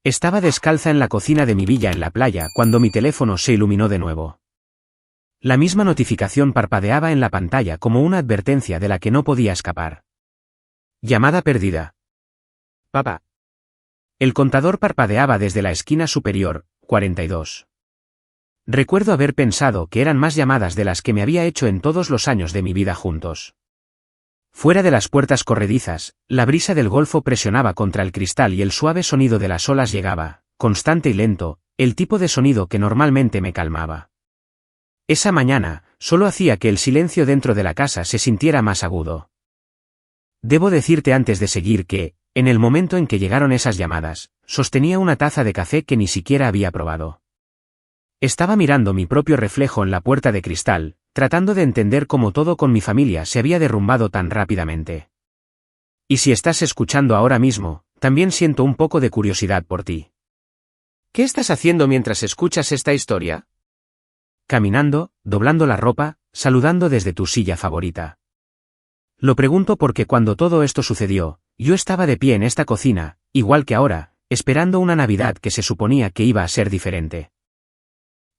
Estaba descalza en la cocina de mi villa en la playa cuando mi teléfono se iluminó de nuevo. La misma notificación parpadeaba en la pantalla como una advertencia de la que no podía escapar. Llamada perdida. Papá. El contador parpadeaba desde la esquina superior, 42. Recuerdo haber pensado que eran más llamadas de las que me había hecho en todos los años de mi vida juntos. Fuera de las puertas corredizas, la brisa del golfo presionaba contra el cristal y el suave sonido de las olas llegaba, constante y lento, el tipo de sonido que normalmente me calmaba. Esa mañana, solo hacía que el silencio dentro de la casa se sintiera más agudo. Debo decirte antes de seguir que, en el momento en que llegaron esas llamadas, sostenía una taza de café que ni siquiera había probado. Estaba mirando mi propio reflejo en la puerta de cristal, tratando de entender cómo todo con mi familia se había derrumbado tan rápidamente. Y si estás escuchando ahora mismo, también siento un poco de curiosidad por ti. ¿Qué estás haciendo mientras escuchas esta historia? Caminando, doblando la ropa, saludando desde tu silla favorita. Lo pregunto porque cuando todo esto sucedió, yo estaba de pie en esta cocina, igual que ahora, esperando una Navidad que se suponía que iba a ser diferente.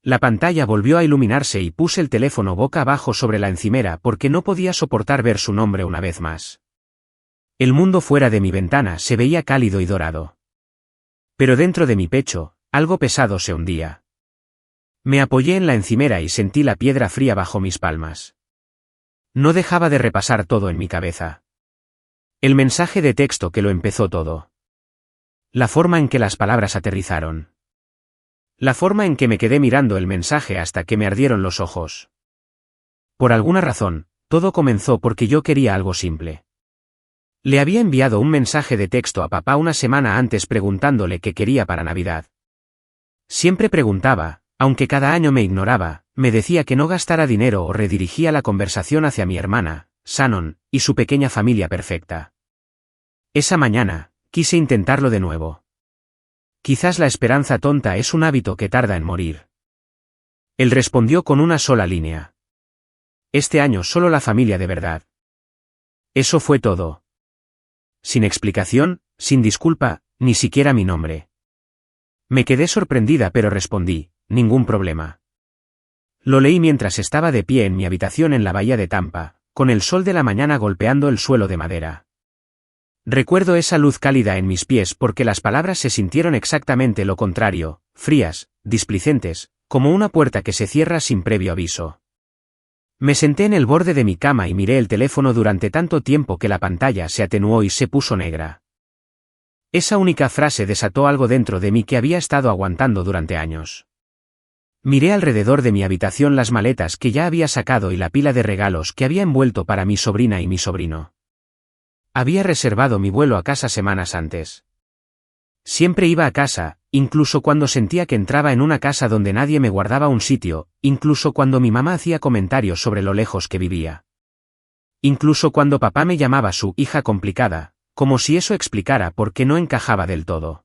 La pantalla volvió a iluminarse y puse el teléfono boca abajo sobre la encimera porque no podía soportar ver su nombre una vez más. El mundo fuera de mi ventana se veía cálido y dorado. Pero dentro de mi pecho, algo pesado se hundía. Me apoyé en la encimera y sentí la piedra fría bajo mis palmas. No dejaba de repasar todo en mi cabeza. El mensaje de texto que lo empezó todo. La forma en que las palabras aterrizaron. La forma en que me quedé mirando el mensaje hasta que me ardieron los ojos. Por alguna razón, todo comenzó porque yo quería algo simple. Le había enviado un mensaje de texto a papá una semana antes preguntándole qué quería para Navidad. Siempre preguntaba, aunque cada año me ignoraba, me decía que no gastara dinero o redirigía la conversación hacia mi hermana, Shannon, y su pequeña familia perfecta. Esa mañana, quise intentarlo de nuevo. Quizás la esperanza tonta es un hábito que tarda en morir. Él respondió con una sola línea. Este año solo la familia de verdad. Eso fue todo. Sin explicación, sin disculpa, ni siquiera mi nombre. Me quedé sorprendida pero respondí, ningún problema. Lo leí mientras estaba de pie en mi habitación en la bahía de Tampa, con el sol de la mañana golpeando el suelo de madera. Recuerdo esa luz cálida en mis pies porque las palabras se sintieron exactamente lo contrario, frías, displicentes, como una puerta que se cierra sin previo aviso. Me senté en el borde de mi cama y miré el teléfono durante tanto tiempo que la pantalla se atenuó y se puso negra. Esa única frase desató algo dentro de mí que había estado aguantando durante años. Miré alrededor de mi habitación las maletas que ya había sacado y la pila de regalos que había envuelto para mi sobrina y mi sobrino. Había reservado mi vuelo a casa semanas antes. Siempre iba a casa, incluso cuando sentía que entraba en una casa donde nadie me guardaba un sitio, incluso cuando mi mamá hacía comentarios sobre lo lejos que vivía. Incluso cuando papá me llamaba su hija complicada, como si eso explicara por qué no encajaba del todo.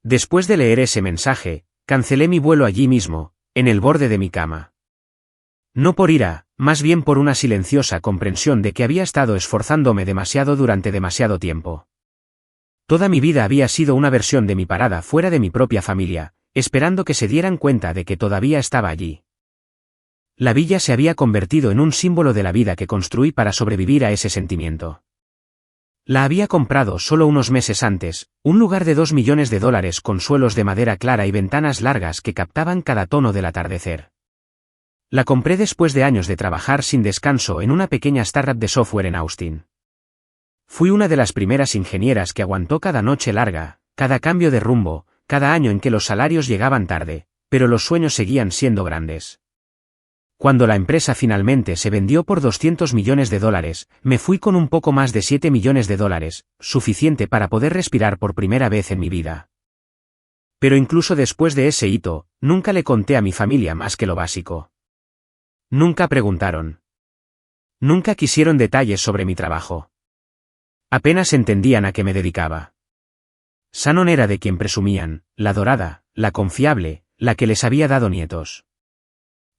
Después de leer ese mensaje, cancelé mi vuelo allí mismo, en el borde de mi cama. No por ira, más bien por una silenciosa comprensión de que había estado esforzándome demasiado durante demasiado tiempo. Toda mi vida había sido una versión de mi parada fuera de mi propia familia, esperando que se dieran cuenta de que todavía estaba allí. La villa se había convertido en un símbolo de la vida que construí para sobrevivir a ese sentimiento. La había comprado solo unos meses antes, un lugar de $2 millones con suelos de madera clara y ventanas largas que captaban cada tono del atardecer. La compré después de años de trabajar sin descanso en una pequeña startup de software en Austin. Fui una de las primeras ingenieras que aguantó cada noche larga, cada cambio de rumbo, cada año en que los salarios llegaban tarde, pero los sueños seguían siendo grandes. Cuando la empresa finalmente se vendió por $200 millones, me fui con un poco más de $7 millones, suficiente para poder respirar por primera vez en mi vida. Pero incluso después de ese hito, nunca le conté a mi familia más que lo básico. Nunca preguntaron. Nunca quisieron detalles sobre mi trabajo. Apenas entendían a qué me dedicaba. Shannon era de quien presumían, la dorada, la confiable, la que les había dado nietos.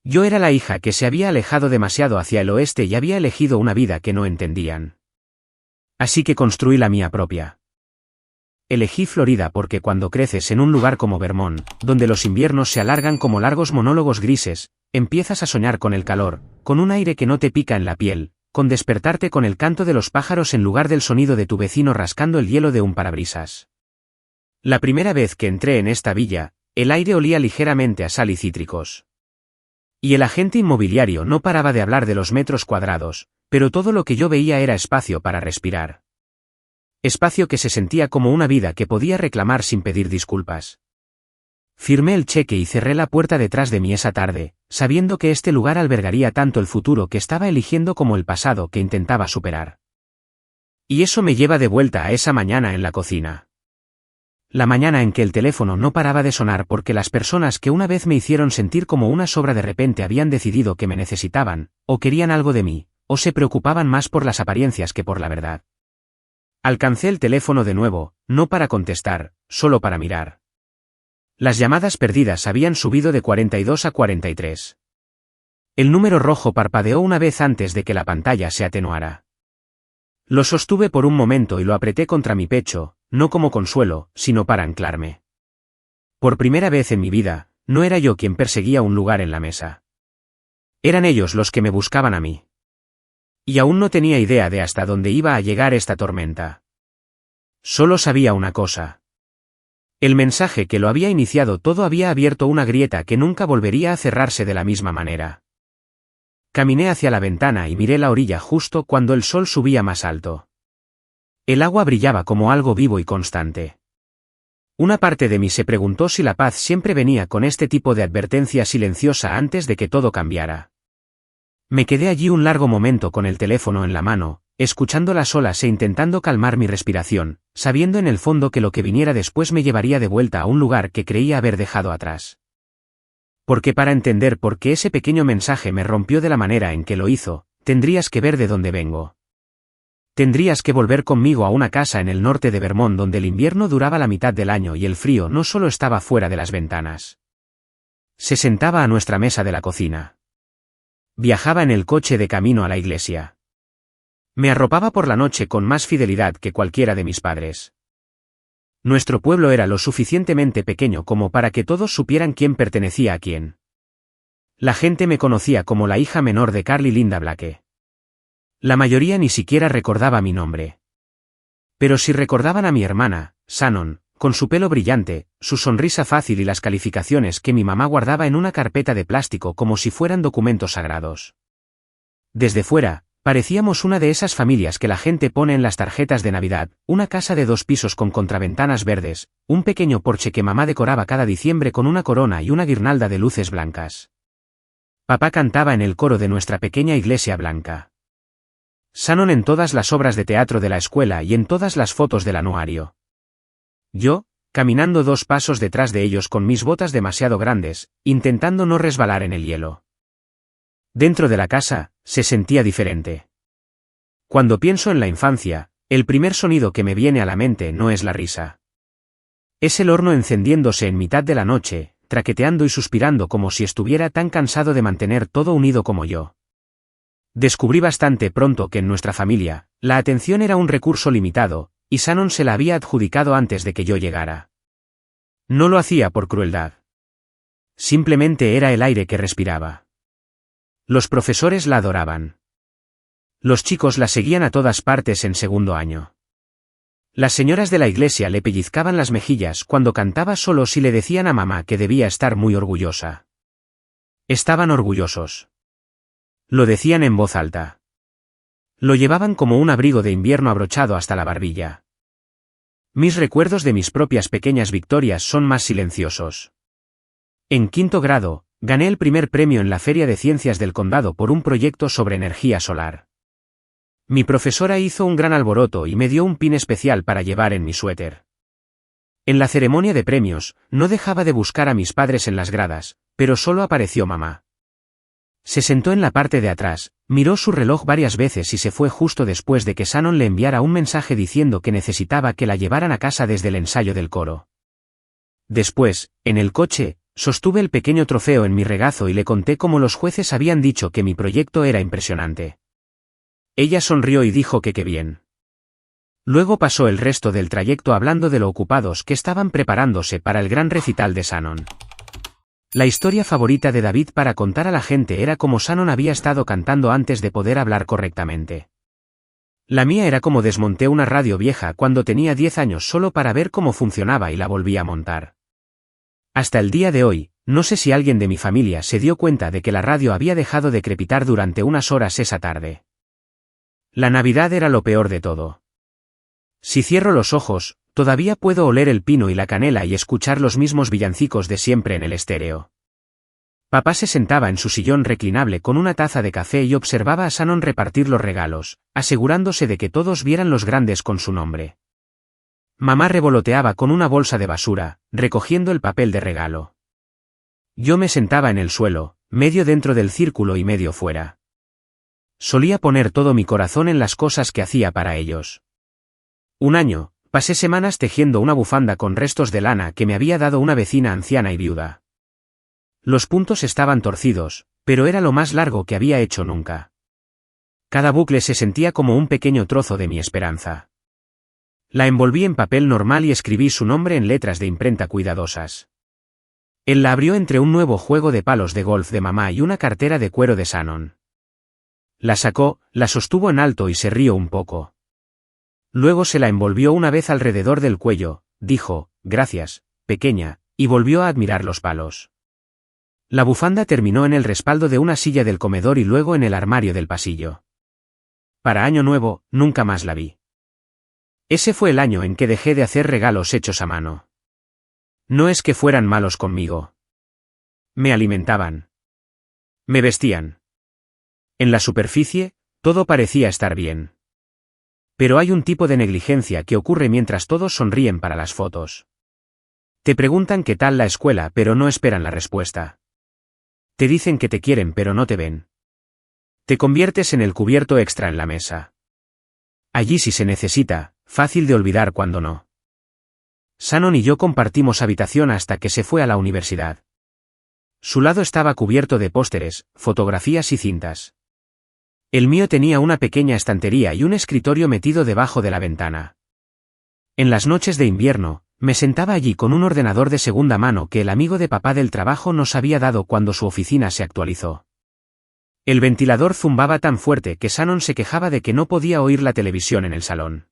Yo era la hija que se había alejado demasiado hacia el oeste y había elegido una vida que no entendían. Así que construí la mía propia. elegí Florida porque cuando creces en un lugar como Vermont, donde los inviernos se alargan como largos monólogos grises, empiezas a soñar con el calor, con un aire que no te pica en la piel, con despertarte con el canto de los pájaros en lugar del sonido de tu vecino rascando el hielo de un parabrisas. La primera vez que entré en esta villa, el aire olía ligeramente a sal y cítricos. Y el agente inmobiliario no paraba de hablar de los metros cuadrados, pero todo lo que yo veía era espacio para respirar. Espacio que se sentía como una vida que podía reclamar sin pedir disculpas. Firmé el cheque y cerré la puerta detrás de mí esa tarde, sabiendo que este lugar albergaría tanto el futuro que estaba eligiendo como el pasado que intentaba superar. Y eso me lleva de vuelta a esa mañana en la cocina. La mañana en que el teléfono no paraba de sonar porque las personas que una vez me hicieron sentir como una sobra de repente habían decidido que me necesitaban, o querían algo de mí, o se preocupaban más por las apariencias que por la verdad. Alcancé el teléfono de nuevo, no para contestar, solo para mirar. Las llamadas perdidas habían subido de 42 a 43. El número rojo parpadeó una vez antes de que la pantalla se atenuara. Lo sostuve por un momento y lo apreté contra mi pecho, no como consuelo, sino para anclarme. Por primera vez en mi vida, no era yo quien perseguía un lugar en la mesa. Eran ellos los que me buscaban a mí. Y aún no tenía idea de hasta dónde iba a llegar esta tormenta. Solo sabía una cosa. El mensaje que lo había iniciado todo había abierto una grieta que nunca volvería a cerrarse de la misma manera. Caminé hacia la ventana y miré la orilla justo cuando el sol subía más alto. El agua brillaba como algo vivo y constante. Una parte de mí se preguntó si la paz siempre venía con este tipo de advertencia silenciosa antes de que todo cambiara. Me quedé allí un largo momento con el teléfono en la mano, escuchando las olas e intentando calmar mi respiración, sabiendo en el fondo que lo que viniera después me llevaría de vuelta a un lugar que creía haber dejado atrás. Porque para entender por qué ese pequeño mensaje me rompió de la manera en que lo hizo, tendrías que ver de dónde vengo. Tendrías que volver conmigo a una casa en el norte de Vermont donde el invierno duraba la mitad del año y el frío no solo estaba fuera de las ventanas. Se sentaba a nuestra mesa de la cocina. Viajaba en el coche de camino a la iglesia. Me arropaba por la noche con más fidelidad que cualquiera de mis padres. Nuestro pueblo era lo suficientemente pequeño como para que todos supieran quién pertenecía a quién. La gente me conocía como la hija menor de Carl y Linda Blake. La mayoría ni siquiera recordaba mi nombre. Pero sí recordaban a mi hermana, Shannon, con su pelo brillante, su sonrisa fácil y las calificaciones que mi mamá guardaba en una carpeta de plástico como si fueran documentos sagrados. Desde fuera, parecíamos una de esas familias que la gente pone en las tarjetas de Navidad, una casa de 2 pisos con contraventanas verdes, un pequeño porche que mamá decoraba cada diciembre con una corona y una guirnalda de luces blancas. Papá cantaba en el coro de nuestra pequeña iglesia blanca. Shannon en todas las obras de teatro de la escuela y en todas las fotos del anuario. Yo, caminando 2 pasos detrás de ellos con mis botas demasiado grandes, intentando no resbalar en el hielo. Dentro de la casa, se sentía diferente. Cuando pienso en la infancia, el primer sonido que me viene a la mente no es la risa. Es el horno encendiéndose en mitad de la noche, traqueteando y suspirando como si estuviera tan cansado de mantener todo unido como yo. Descubrí bastante pronto que en nuestra familia, la atención era un recurso limitado, y Shannon se la había adjudicado antes de que yo llegara. No lo hacía por crueldad. Simplemente era el aire que respiraba. Los profesores la adoraban. Los chicos la seguían a todas partes en segundo año. Las señoras de la iglesia le pellizcaban las mejillas cuando cantaba solos y le decían a mamá que debía estar muy orgullosa. Estaban orgullosos. Lo decían en voz alta. Lo llevaban como un abrigo de invierno abrochado hasta la barbilla. Mis recuerdos de mis propias pequeñas victorias son más silenciosos. En 5º grado, gané el primer premio en la Feria de Ciencias del Condado por un proyecto sobre energía solar. Mi profesora hizo un gran alboroto y me dio un pin especial para llevar en mi suéter. En la ceremonia de premios, no dejaba de buscar a mis padres en las gradas, pero solo apareció mamá. Se sentó en la parte de atrás, miró su reloj varias veces y se fue justo después de que Shannon le enviara un mensaje diciendo que necesitaba que la llevaran a casa desde el ensayo del coro. Después, en el coche, sostuve el pequeño trofeo en mi regazo y le conté cómo los jueces habían dicho que mi proyecto era impresionante. Ella sonrió y dijo que qué bien. Luego pasó el resto del trayecto hablando de lo ocupados que estaban preparándose para el gran recital de Shannon. La historia favorita de David para contar a la gente era cómo Shannon había estado cantando antes de poder hablar correctamente. La mía era como desmonté una radio vieja cuando tenía 10 años solo para ver cómo funcionaba y la volví a montar. Hasta el día de hoy, no sé si alguien de mi familia se dio cuenta de que la radio había dejado de crepitar durante unas horas esa tarde. La Navidad era lo peor de todo. Si cierro los ojos, todavía puedo oler el pino y la canela y escuchar los mismos villancicos de siempre en el estéreo. Papá se sentaba en su sillón reclinable con una taza de café y observaba a Shannon repartir los regalos, asegurándose de que todos vieran los grandes con su nombre. Mamá revoloteaba con una bolsa de basura, recogiendo el papel de regalo. Yo me sentaba en el suelo, medio dentro del círculo y medio fuera. Solía poner todo mi corazón en las cosas que hacía para ellos. Un año, pasé semanas tejiendo una bufanda con restos de lana que me había dado una vecina anciana y viuda. Los puntos estaban torcidos, pero era lo más largo que había hecho nunca. Cada bucle se sentía como un pequeño trozo de mi esperanza. La envolví en papel normal y escribí su nombre en letras de imprenta cuidadosas. Él la abrió entre un nuevo juego de palos de golf de mamá y una cartera de cuero de Shannon. La sacó, la sostuvo en alto y se rió un poco. Luego se la envolvió una vez alrededor del cuello, dijo, «Gracias, pequeña», y volvió a admirar los palos. La bufanda terminó en el respaldo de una silla del comedor y luego en el armario del pasillo. Para Año Nuevo, nunca más la vi. Ese fue el año en que dejé de hacer regalos hechos a mano. No es que fueran malos conmigo. Me alimentaban. Me vestían. En la superficie, todo parecía estar bien. Pero hay un tipo de negligencia que ocurre mientras todos sonríen para las fotos. Te preguntan qué tal la escuela pero no esperan la respuesta. Te dicen que te quieren pero no te ven. Te conviertes en el cubierto extra en la mesa. Allí si se necesita, fácil de olvidar cuando no. Shannon y yo compartimos habitación hasta que se fue a la universidad. Su lado estaba cubierto de pósteres, fotografías y cintas. El mío tenía una pequeña estantería y un escritorio metido debajo de la ventana. En las noches de invierno, me sentaba allí con un ordenador de segunda mano que el amigo de papá del trabajo nos había dado cuando su oficina se actualizó. El ventilador zumbaba tan fuerte que Shannon se quejaba de que no podía oír la televisión en el salón.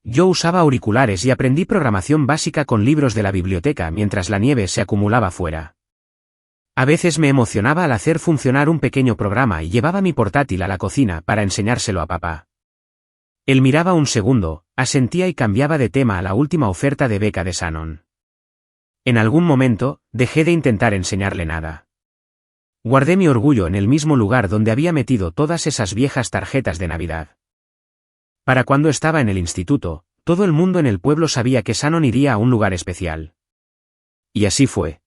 Yo usaba auriculares y aprendí programación básica con libros de la biblioteca mientras la nieve se acumulaba fuera. A veces me emocionaba al hacer funcionar un pequeño programa y llevaba mi portátil a la cocina para enseñárselo a papá. Él miraba un segundo, asentía y cambiaba de tema a la última oferta de beca de Shannon. En algún momento, dejé de intentar enseñarle nada. Guardé mi orgullo en el mismo lugar donde había metido todas esas viejas tarjetas de Navidad. Para cuando estaba en el instituto, todo el mundo en el pueblo sabía que Shannon iría a un lugar especial. Y así fue.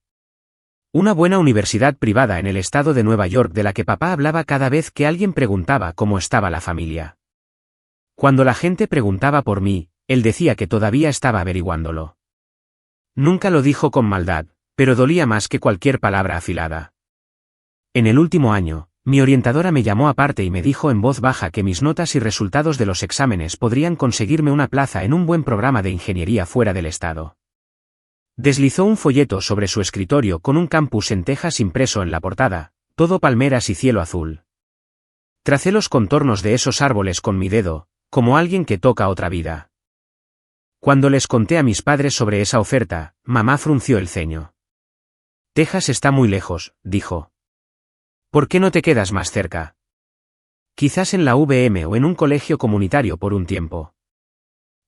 Una buena universidad privada en el estado de Nueva York de la que papá hablaba cada vez que alguien preguntaba cómo estaba la familia. Cuando la gente preguntaba por mí, él decía que todavía estaba averiguándolo. Nunca lo dijo con maldad, pero dolía más que cualquier palabra afilada. En el último año, mi orientadora me llamó aparte y me dijo en voz baja que mis notas y resultados de los exámenes podrían conseguirme una plaza en un buen programa de ingeniería fuera del estado. Deslizó un folleto sobre su escritorio con un campus en Texas impreso en la portada, todo palmeras y cielo azul. Tracé los contornos de esos árboles con mi dedo, como alguien que toca otra vida. Cuando les conté a mis padres sobre esa oferta, mamá frunció el ceño. Texas está muy lejos, dijo. ¿Por qué no te quedas más cerca? Quizás en la VM o en un colegio comunitario por un tiempo.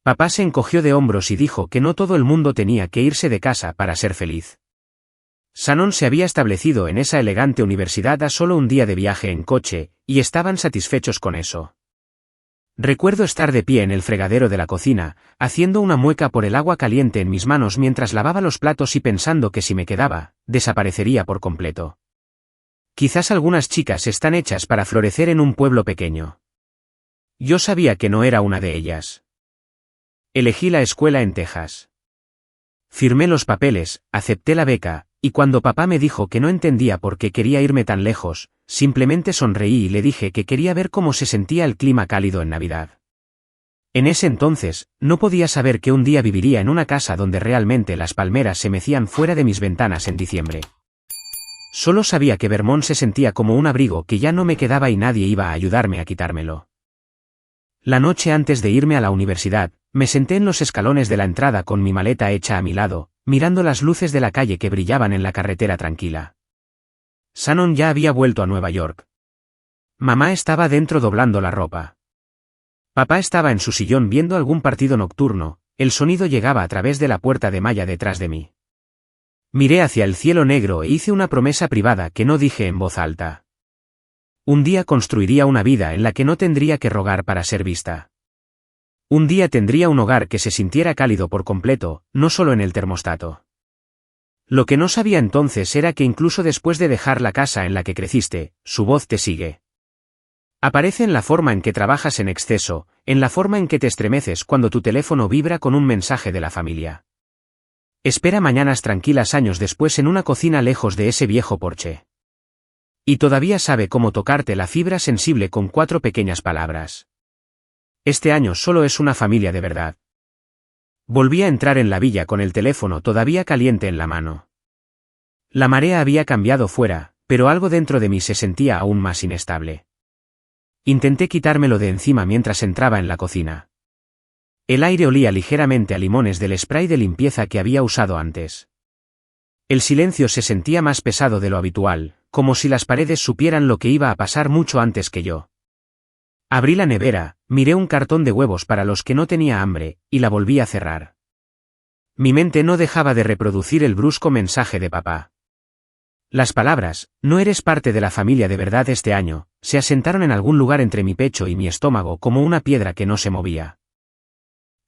Papá se encogió de hombros y dijo que no todo el mundo tenía que irse de casa para ser feliz. Shannon se había establecido en esa elegante universidad a solo un día de viaje en coche, y estaban satisfechos con eso. Recuerdo estar de pie en el fregadero de la cocina, haciendo una mueca por el agua caliente en mis manos mientras lavaba los platos y pensando que si me quedaba, desaparecería por completo. Quizás algunas chicas están hechas para florecer en un pueblo pequeño. Yo sabía que no era una de ellas. Elegí la escuela en Texas. Firmé los papeles, acepté la beca, y cuando papá me dijo que no entendía por qué quería irme tan lejos, simplemente sonreí y le dije que quería ver cómo se sentía el clima cálido en Navidad. En ese entonces, no podía saber que un día viviría en una casa donde realmente las palmeras se mecían fuera de mis ventanas en diciembre. Solo sabía que Vermont se sentía como un abrigo que ya no me quedaba y nadie iba a ayudarme a quitármelo. La noche antes de irme a la universidad, me senté en los escalones de la entrada con mi maleta hecha a mi lado, mirando las luces de la calle que brillaban en la carretera tranquila. Shannon ya había vuelto a Nueva York. Mamá estaba dentro doblando la ropa. Papá estaba en su sillón viendo algún partido nocturno, el sonido llegaba a través de la puerta de malla detrás de mí. Miré hacia el cielo negro e hice una promesa privada que no dije en voz alta. Un día construiría una vida en la que no tendría que rogar para ser vista. Un día tendría un hogar que se sintiera cálido por completo, no solo en el termostato. Lo que no sabía entonces era que incluso después de dejar la casa en la que creciste, su voz te sigue. Aparece en la forma en que trabajas en exceso, en la forma en que te estremeces cuando tu teléfono vibra con un mensaje de la familia. Espera mañanas tranquilas años después en una cocina lejos de ese viejo porche. Y todavía sabe cómo tocarte la fibra sensible con 4 pequeñas palabras. Este año solo es una familia de verdad. Volví a entrar en la villa con el teléfono todavía caliente en la mano. La marea había cambiado fuera, pero algo dentro de mí se sentía aún más inestable. Intenté quitármelo de encima mientras entraba en la cocina. El aire olía ligeramente a limones del spray de limpieza que había usado antes. El silencio se sentía más pesado de lo habitual, como si las paredes supieran lo que iba a pasar mucho antes que yo. Abrí la nevera, miré un cartón de huevos para los que no tenía hambre, y la volví a cerrar. Mi mente no dejaba de reproducir el brusco mensaje de papá. Las palabras, no eres parte de la familia de verdad este año, se asentaron en algún lugar entre mi pecho y mi estómago como una piedra que no se movía.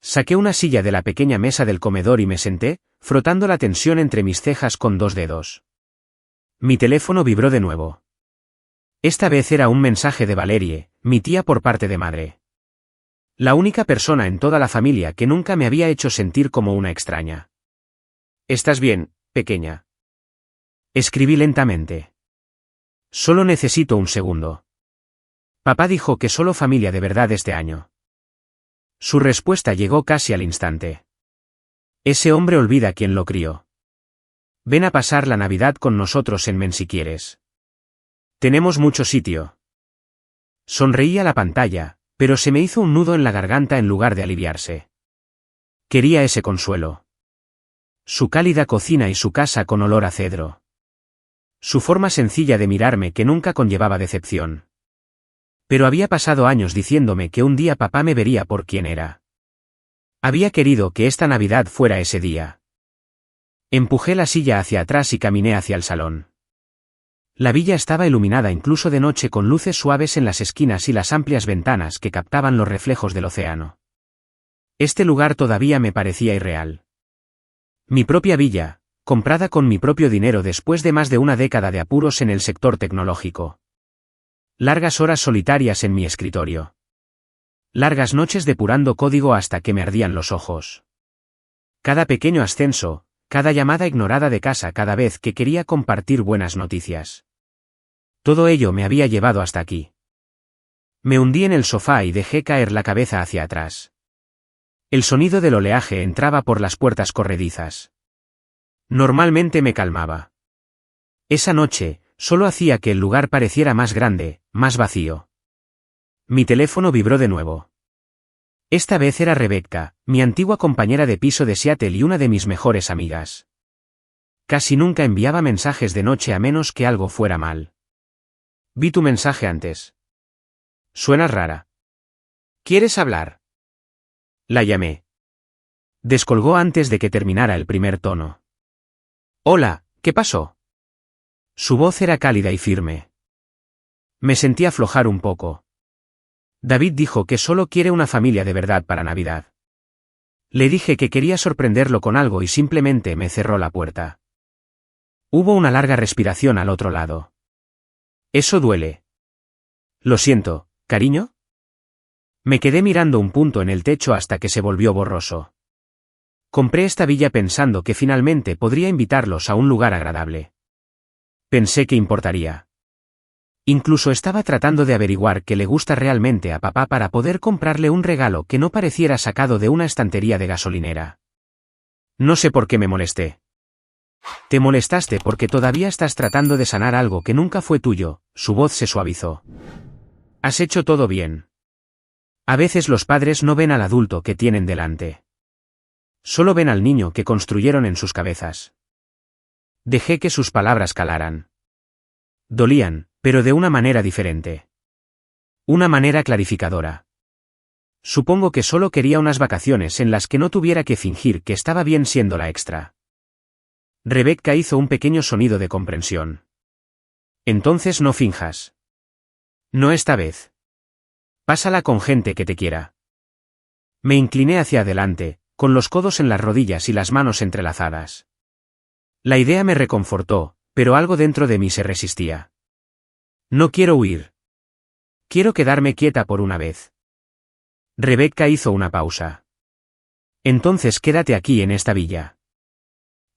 Saqué una silla de la pequeña mesa del comedor y me senté, frotando la tensión entre mis cejas con 2 dedos. Mi teléfono vibró de nuevo. Esta vez era un mensaje de Valerie, mi tía por parte de madre. La única persona en toda la familia que nunca me había hecho sentir como una extraña. ¿Estás bien, pequeña? Escribí lentamente. Solo necesito un segundo. Papá dijo que solo familia de verdad este año. Su respuesta llegó casi al instante. Ese hombre olvida quién lo crió. Ven a pasar la Navidad con nosotros en Men si quieres. Tenemos mucho sitio. Sonreí a la pantalla, pero se me hizo un nudo en la garganta en lugar de aliviarse. Quería ese consuelo. Su cálida cocina y su casa con olor a cedro. Su forma sencilla de mirarme que nunca conllevaba decepción. Pero había pasado años diciéndome que un día papá me vería por quien era. Había querido que esta Navidad fuera ese día. Empujé la silla hacia atrás y caminé hacia el salón. La villa estaba iluminada incluso de noche con luces suaves en las esquinas y las amplias ventanas que captaban los reflejos del océano. Este lugar todavía me parecía irreal. Mi propia villa, comprada con mi propio dinero después de más de una década de apuros en el sector tecnológico. Largas horas solitarias en mi escritorio. Largas noches depurando código hasta que me ardían los ojos. Cada pequeño ascenso, cada llamada ignorada de casa cada vez que quería compartir buenas noticias. Todo ello me había llevado hasta aquí. Me hundí en el sofá y dejé caer la cabeza hacia atrás. El sonido del oleaje entraba por las puertas corredizas. Normalmente me calmaba. Esa noche, solo hacía que el lugar pareciera más grande, más vacío. Mi teléfono vibró de nuevo. Esta vez era Rebecca, mi antigua compañera de piso de Seattle y una de mis mejores amigas. Casi nunca enviaba mensajes de noche a menos que algo fuera mal. Vi tu mensaje antes. Suenas rara. ¿Quieres hablar? La llamé. Descolgó antes de que terminara el primer tono. Hola, ¿qué pasó? Su voz era cálida y firme. Me sentí aflojar un poco. David dijo que solo quiere una familia de verdad para Navidad. Le dije que quería sorprenderlo con algo y simplemente me cerró la puerta. Hubo una larga respiración al otro lado. Eso duele. Lo siento, cariño. Me quedé mirando un punto en el techo hasta que se volvió borroso. Compré esta villa pensando que finalmente podría invitarlos a un lugar agradable. Pensé que importaría. Incluso estaba tratando de averiguar qué le gusta realmente a papá para poder comprarle un regalo que no pareciera sacado de una estantería de gasolinera. No sé por qué me molesté. Te molestaste porque todavía estás tratando de sanar algo que nunca fue tuyo, su voz se suavizó. Has hecho todo bien. A veces los padres no ven al adulto que tienen delante. Solo ven al niño que construyeron en sus cabezas. Dejé que sus palabras calaran. Dolían, pero de una manera diferente. Una manera clarificadora. Supongo que solo quería unas vacaciones en las que no tuviera que fingir que estaba bien siendo la extra. Rebecca hizo un pequeño sonido de comprensión. Entonces no finjas. No esta vez. Pásala con gente que te quiera. Me incliné hacia adelante, con los codos en las rodillas y las manos entrelazadas. La idea me reconfortó, pero algo dentro de mí se resistía. No quiero huir. Quiero quedarme quieta por una vez. Rebecca hizo una pausa. Entonces quédate aquí en esta villa.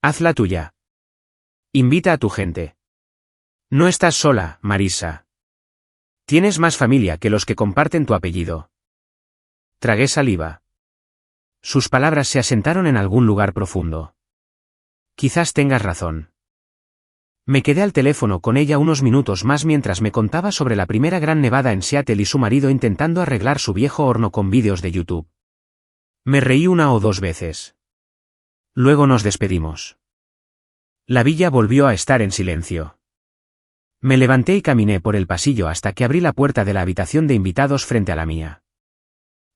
Haz la tuya. Invita a tu gente. No estás sola, Marisa. Tienes más familia que los que comparten tu apellido. Tragué saliva. Sus palabras se asentaron en algún lugar profundo. Quizás tengas razón. Me quedé al teléfono con ella unos minutos más mientras me contaba sobre la primera gran nevada en Seattle y su marido intentando arreglar su viejo horno con vídeos de YouTube. Me reí una o dos veces. Luego nos despedimos. La villa volvió a estar en silencio. Me levanté y caminé por el pasillo hasta que abrí la puerta de la habitación de invitados frente a la mía.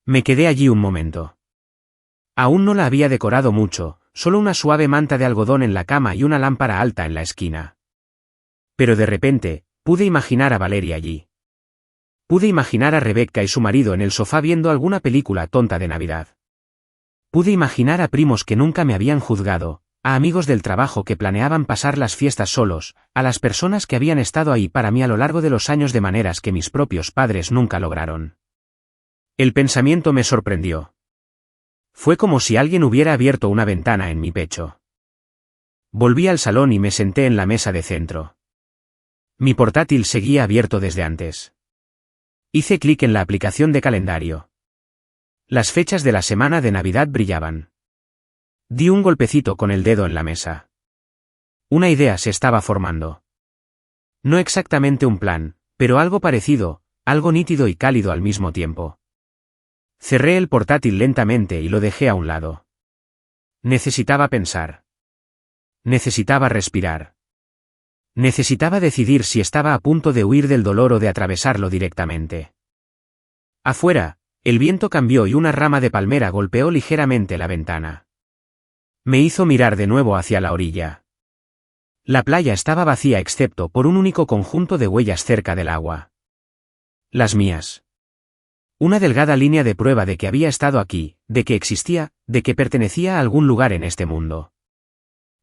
Me quedé allí un momento. Aún no la había decorado mucho, solo una suave manta de algodón en la cama y una lámpara alta en la esquina. Pero de repente, pude imaginar a Valeria allí. Pude imaginar a Rebecca y su marido en el sofá viendo alguna película tonta de Navidad. Pude imaginar a primos que nunca me habían juzgado, a amigos del trabajo que planeaban pasar las fiestas solos, a las personas que habían estado ahí para mí a lo largo de los años de maneras que mis propios padres nunca lograron. El pensamiento me sorprendió. Fue como si alguien hubiera abierto una ventana en mi pecho. Volví al salón y me senté en la mesa de centro. Mi portátil seguía abierto desde antes. Hice clic en la aplicación de calendario. Las fechas de la semana de Navidad brillaban. Di un golpecito con el dedo en la mesa. Una idea se estaba formando. No exactamente un plan, pero algo parecido, algo nítido y cálido al mismo tiempo. Cerré el portátil lentamente y lo dejé a un lado. Necesitaba pensar. Necesitaba respirar. Necesitaba decidir si estaba a punto de huir del dolor o de atravesarlo directamente. Afuera, el viento cambió y una rama de palmera golpeó ligeramente la ventana. Me hizo mirar de nuevo hacia la orilla. La playa estaba vacía excepto por un único conjunto de huellas cerca del agua. Las mías. Una delgada línea de prueba de que había estado aquí, de que existía, de que pertenecía a algún lugar en este mundo.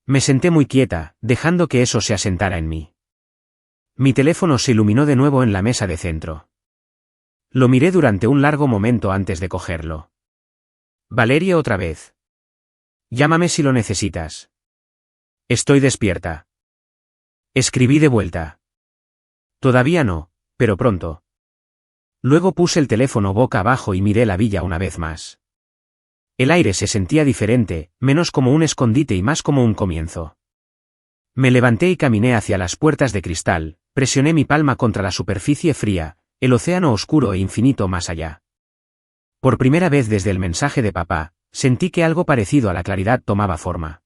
Me senté muy quieta, dejando que eso se asentara en mí. Mi teléfono se iluminó de nuevo en la mesa de centro. Lo miré durante un largo momento antes de cogerlo. Valeria otra vez. Llámame si lo necesitas. Estoy despierta. Escribí de vuelta. Todavía no, pero pronto. Luego puse el teléfono boca abajo y miré la villa una vez más. El aire se sentía diferente, menos como un escondite y más como un comienzo. Me levanté y caminé hacia las puertas de cristal, presioné mi palma contra la superficie fría, el océano oscuro e infinito más allá. Por primera vez desde el mensaje de papá, sentí que algo parecido a la claridad tomaba forma.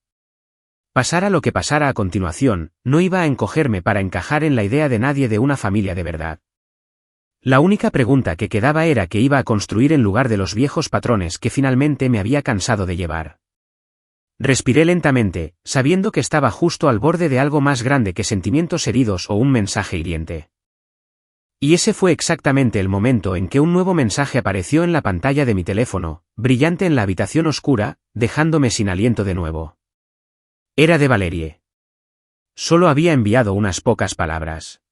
Pasara lo que pasara a continuación, no iba a encogerme para encajar en la idea de nadie de una familia de verdad. La única pregunta que quedaba era qué iba a construir en lugar de los viejos patrones que finalmente me había cansado de llevar. Respiré lentamente, sabiendo que estaba justo al borde de algo más grande que sentimientos heridos o un mensaje hiriente. Y ese fue exactamente el momento en que un nuevo mensaje apareció en la pantalla de mi teléfono, brillante en la habitación oscura, dejándome sin aliento de nuevo. Era de Valerie. Solo había enviado unas pocas palabras.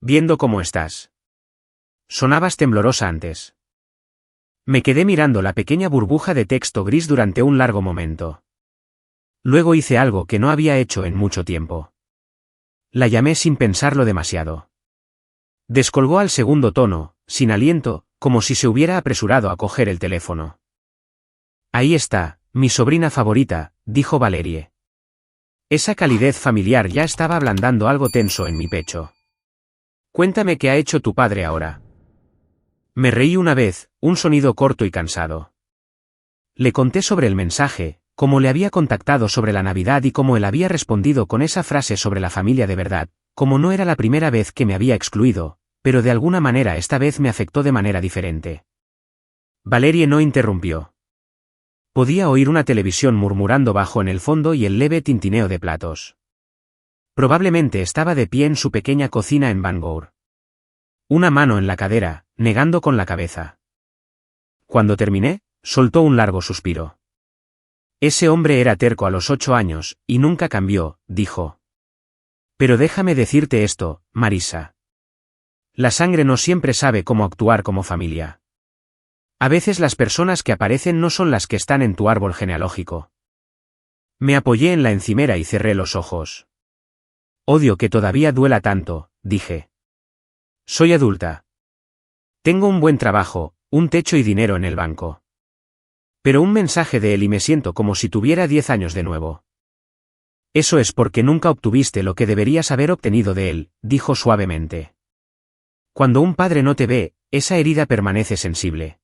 Viendo cómo estás. Sonabas temblorosa antes. Me quedé mirando la pequeña burbuja de texto gris durante un largo momento. Luego hice algo que no había hecho en mucho tiempo. La llamé sin pensarlo demasiado. Descolgó al segundo tono, sin aliento, como si se hubiera apresurado a coger el teléfono. Ahí está, mi sobrina favorita, dijo Valerie. Esa calidez familiar ya estaba ablandando algo tenso en mi pecho. Cuéntame qué ha hecho tu padre ahora. Me reí una vez, un sonido corto y cansado. Le conté sobre el mensaje, cómo le había contactado sobre la Navidad y cómo él había respondido con esa frase sobre la familia de verdad, como no era la primera vez que me había excluido, pero de alguna manera esta vez me afectó de manera diferente. Valerie no interrumpió. Podía oír una televisión murmurando bajo en el fondo y el leve tintineo de platos. Probablemente estaba de pie en su pequeña cocina en Bangor. Una mano en la cadera, negando con la cabeza. Cuando terminé, soltó un largo suspiro. Ese hombre era terco a los 8 años, y nunca cambió, dijo. Pero déjame decirte esto, Marisa. La sangre no siempre sabe cómo actuar como familia. A veces las personas que aparecen no son las que están en tu árbol genealógico. Me apoyé en la encimera y cerré los ojos. Odio que todavía duela tanto, dije. Soy adulta. Tengo un buen trabajo, un techo y dinero en el banco. Pero un mensaje de él y me siento como si tuviera 10 años de nuevo. Eso es porque nunca obtuviste lo que deberías haber obtenido de él, dijo suavemente. Cuando un padre no te ve, esa herida permanece sensible.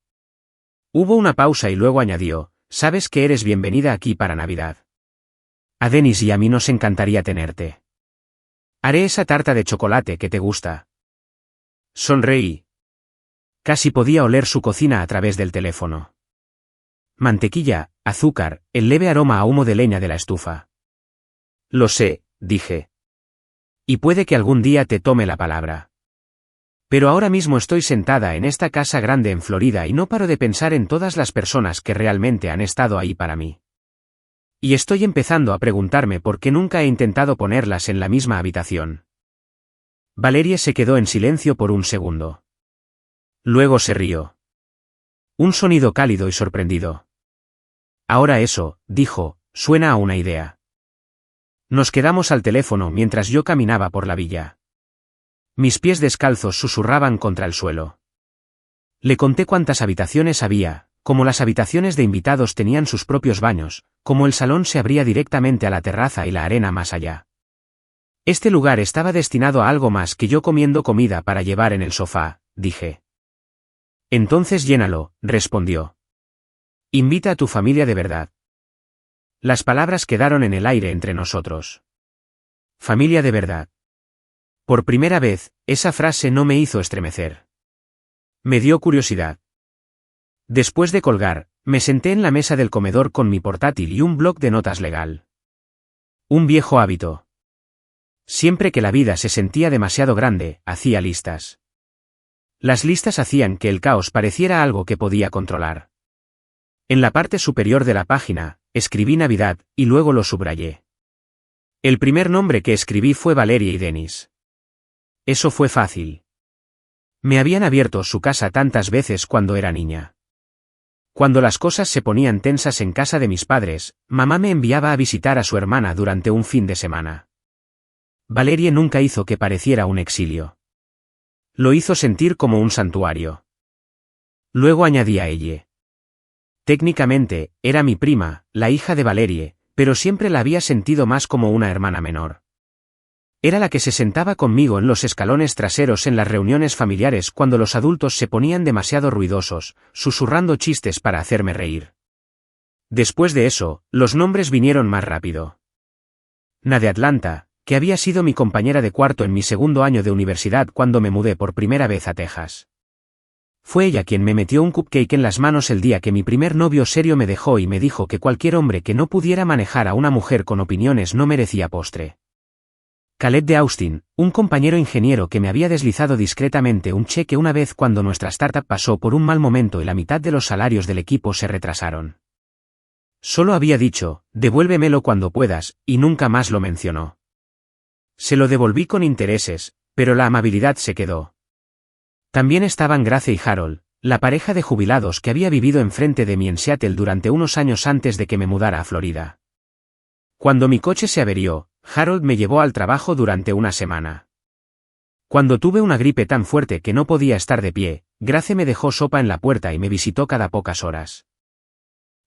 Hubo una pausa y luego añadió, sabes que eres bienvenida aquí para Navidad. A Dennis y a mí nos encantaría tenerte. Haré esa tarta de chocolate que te gusta. Sonreí. Casi podía oler su cocina a través del teléfono. Mantequilla, azúcar, el leve aroma a humo de leña de la estufa. Lo sé, dije. Y puede que algún día te tome la palabra. Pero ahora mismo estoy sentada en esta casa grande en Florida y no paro de pensar en todas las personas que realmente han estado ahí para mí. Y estoy empezando a preguntarme por qué nunca he intentado ponerlas en la misma habitación. Valerie se quedó en silencio por un segundo. Luego se rió. Un sonido cálido y sorprendido. Ahora eso, dijo, suena a una idea. Nos quedamos al teléfono mientras yo caminaba por la villa. Mis pies descalzos susurraban contra el suelo. Le conté cuántas habitaciones había, cómo las habitaciones de invitados tenían sus propios baños, cómo el salón se abría directamente a la terraza y la arena más allá. Este lugar estaba destinado a algo más que yo comiendo comida para llevar en el sofá, dije. Entonces llénalo, respondió. Invita a tu familia de verdad. Las palabras quedaron en el aire entre nosotros. Familia de verdad. Por primera vez, esa frase no me hizo estremecer. Me dio curiosidad. Después de colgar, me senté en la mesa del comedor con mi portátil y un bloc de notas legal. Un viejo hábito. Siempre que la vida se sentía demasiado grande, hacía listas. Las listas hacían que el caos pareciera algo que podía controlar. En la parte superior de la página, escribí Navidad, y luego lo subrayé. El primer nombre que escribí fue Valerie y Dennis. Eso fue fácil. Me habían abierto su casa tantas veces cuando era niña. Cuando las cosas se ponían tensas en casa de mis padres, mamá me enviaba a visitar a su hermana durante un fin de semana. Valerie nunca hizo que pareciera un exilio. Lo hizo sentir como un santuario. Luego añadí a ella. Técnicamente, era mi prima, la hija de Valerie, pero siempre la había sentido más como una hermana menor. Era la que se sentaba conmigo en los escalones traseros en las reuniones familiares cuando los adultos se ponían demasiado ruidosos, susurrando chistes para hacerme reír. Después de eso, los nombres vinieron más rápido. Na de Atlanta, que había sido mi compañera de cuarto en mi segundo año de universidad cuando me mudé por primera vez a Texas. Fue ella quien me metió un cupcake en las manos el día que mi primer novio serio me dejó y me dijo que cualquier hombre que no pudiera manejar a una mujer con opiniones no merecía postre. Caleb de Austin, un compañero ingeniero que me había deslizado discretamente un cheque una vez cuando nuestra startup pasó por un mal momento y la mitad de los salarios del equipo se retrasaron. Solo había dicho, devuélvemelo cuando puedas, y nunca más lo mencionó. Se lo devolví con intereses, pero la amabilidad se quedó. También estaban Grace y Harold, la pareja de jubilados que había vivido enfrente de mí en Seattle durante unos años antes de que me mudara a Florida. Cuando mi coche se averió, Harold me llevó al trabajo durante una semana. Cuando tuve una gripe tan fuerte que no podía estar de pie, Grace me dejó sopa en la puerta y me visitó cada pocas horas.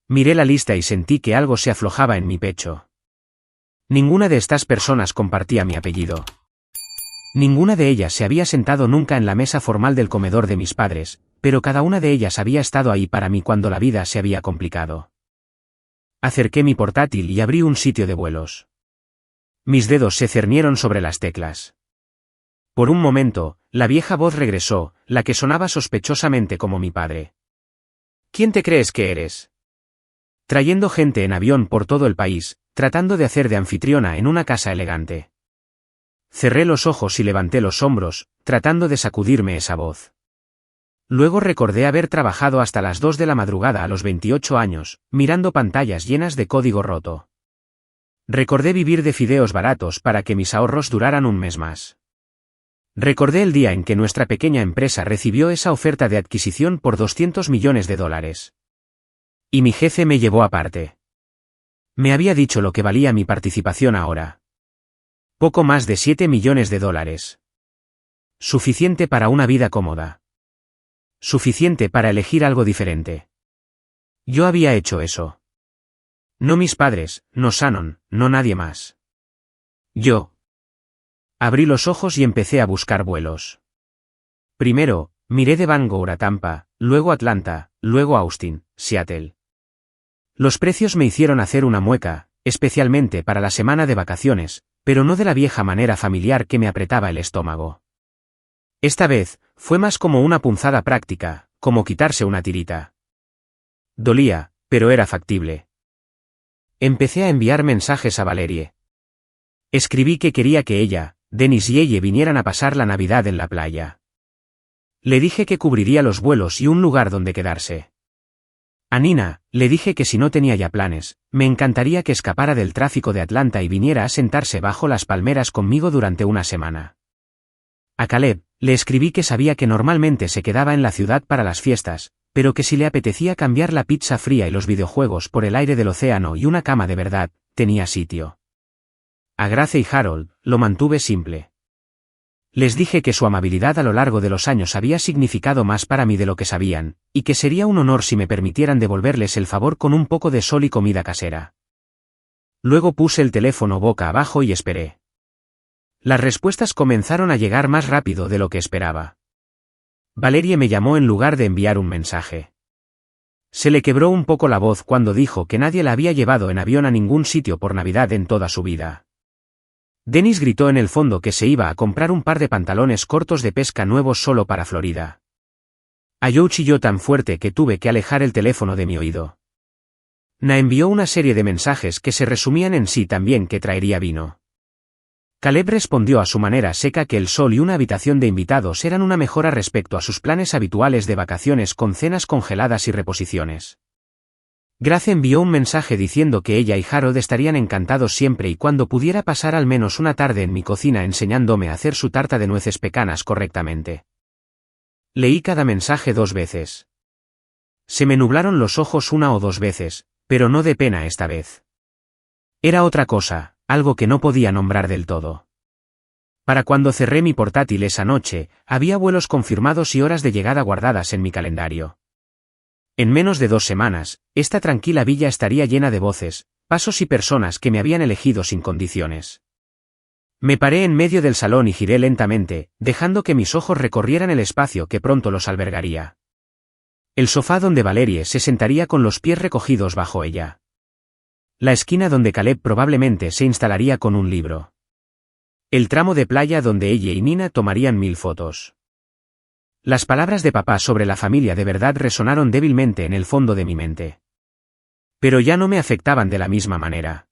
Miré la lista y sentí que algo se aflojaba en mi pecho. Ninguna de estas personas compartía mi apellido. Ninguna de ellas se había sentado nunca en la mesa formal del comedor de mis padres, pero cada una de ellas había estado ahí para mí cuando la vida se había complicado. Acerqué mi portátil y abrí un sitio de vuelos. Mis dedos se cernieron sobre las teclas. Por un momento, la vieja voz regresó, la que sonaba sospechosamente como mi padre. ¿Quién te crees que eres? Trayendo gente en avión por todo el país, tratando de hacer de anfitriona en una casa elegante. Cerré los ojos y levanté los hombros, tratando de sacudirme esa voz. Luego recordé haber trabajado hasta las 2 de la madrugada a los 28 años, mirando pantallas llenas de código roto. Recordé vivir de fideos baratos para que mis ahorros duraran un mes más. Recordé el día en que nuestra pequeña empresa recibió esa oferta de adquisición por $200 millones. Y mi jefe me llevó aparte. Me había dicho lo que valía mi participación ahora. Poco más de $7 millones. Suficiente para una vida cómoda. Suficiente para elegir algo diferente. Yo había hecho eso. No mis padres, no Shannon, no nadie más. Yo. Abrí los ojos y empecé a buscar vuelos. Primero, miré de Bangor a Tampa, luego Atlanta, luego Austin, Seattle. Los precios me hicieron hacer una mueca, especialmente para la semana de vacaciones, pero no de la vieja manera familiar que me apretaba el estómago. Esta vez, fue más como una punzada práctica, como quitarse una tirita. Dolía, pero era factible. Empecé a enviar mensajes a Valerie. Escribí que quería que ella, Dennis y ella vinieran a pasar la Navidad en la playa. Le dije que cubriría los vuelos y un lugar donde quedarse. A Nina, le dije que si no tenía ya planes, me encantaría que escapara del tráfico de Atlanta y viniera a sentarse bajo las palmeras conmigo durante una semana. A Caleb, le escribí que sabía que normalmente se quedaba en la ciudad para las fiestas, pero que si le apetecía cambiar la pizza fría y los videojuegos por el aire del océano y una cama de verdad, tenía sitio. A Grace y Harold, lo mantuve simple. Les dije que su amabilidad a lo largo de los años había significado más para mí de lo que sabían, y que sería un honor si me permitieran devolverles el favor con un poco de sol y comida casera. Luego puse el teléfono boca abajo y esperé. Las respuestas comenzaron a llegar más rápido de lo que esperaba. Valerie me llamó en lugar de enviar un mensaje. Se le quebró un poco la voz cuando dijo que nadie la había llevado en avión a ningún sitio por Navidad en toda su vida. Dennis gritó en el fondo que se iba a comprar un par de pantalones cortos de pesca nuevos solo para Florida. Joe chilló tan fuerte que tuve que alejar el teléfono de mi oído. Na envió una serie de mensajes que se resumían en sí también que traería vino. Caleb respondió a su manera seca que el sol y una habitación de invitados eran una mejora respecto a sus planes habituales de vacaciones con cenas congeladas y reposiciones. Grace envió un mensaje diciendo que ella y Harold estarían encantados siempre y cuando pudiera pasar al menos una tarde en mi cocina enseñándome a hacer su tarta de nueces pecanas correctamente. Leí cada mensaje 2 veces. Se me nublaron los ojos 1 o 2 veces, pero no de pena esta vez. Era otra cosa, algo que no podía nombrar del todo. Para cuando cerré mi portátil esa noche, había vuelos confirmados y horas de llegada guardadas en mi calendario. En menos de 2 semanas, esta tranquila villa estaría llena de voces, pasos y personas que me habían elegido sin condiciones. Me paré en medio del salón y giré lentamente, dejando que mis ojos recorrieran el espacio que pronto los albergaría. El sofá donde Valerie se sentaría con los pies recogidos bajo ella. La esquina donde Caleb probablemente se instalaría con un libro. El tramo de playa donde ella y Nina tomarían 1000 fotos. Las palabras de papá sobre la familia de verdad resonaron débilmente en el fondo de mi mente. Pero ya no me afectaban de la misma manera.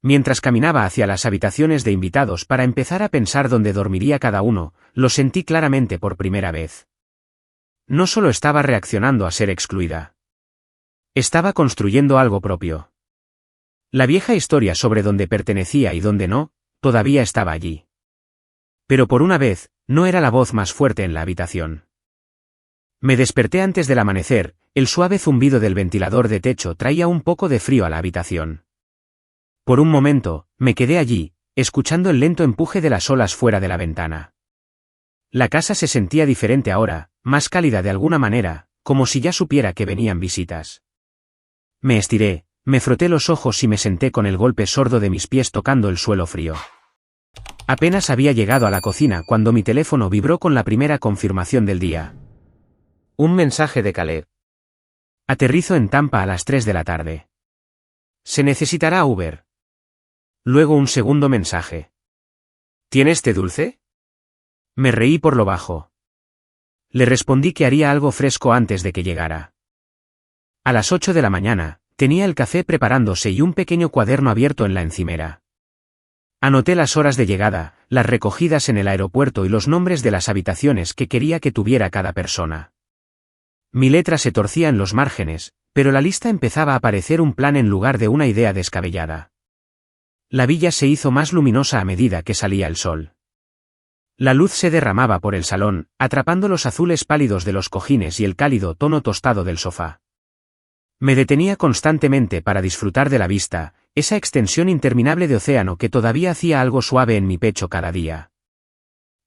Mientras caminaba hacia las habitaciones de invitados para empezar a pensar dónde dormiría cada uno, lo sentí claramente por primera vez. No solo estaba reaccionando a ser excluida. Estaba construyendo algo propio. La vieja historia sobre dónde pertenecía y dónde no, todavía estaba allí. Pero por una vez, no era la voz más fuerte en la habitación. Me desperté antes del amanecer, el suave zumbido del ventilador de techo traía un poco de frío a la habitación. Por un momento, me quedé allí, escuchando el lento empuje de las olas fuera de la ventana. La casa se sentía diferente ahora, más cálida de alguna manera, como si ya supiera que venían visitas. Me estiré, me froté los ojos y me senté con el golpe sordo de mis pies tocando el suelo frío. Apenas había llegado a la cocina cuando mi teléfono vibró con la primera confirmación del día. Un mensaje de Caleb. Aterrizo en Tampa a las 3 de la tarde. Se necesitará Uber. Luego un segundo mensaje. ¿Tienes té dulce? Me reí por lo bajo. Le respondí que haría algo fresco antes de que llegara. A las 8 de la mañana, tenía el café preparándose y un pequeño cuaderno abierto en la encimera. Anoté las horas de llegada, las recogidas en el aeropuerto y los nombres de las habitaciones que quería que tuviera cada persona. Mi letra se torcía en los márgenes, pero la lista empezaba a parecer un plan en lugar de una idea descabellada. La villa se hizo más luminosa a medida que salía el sol. La luz se derramaba por el salón, atrapando los azules pálidos de los cojines y el cálido tono tostado del sofá. Me detenía constantemente para disfrutar de la vista, esa extensión interminable de océano que todavía hacía algo suave en mi pecho cada día.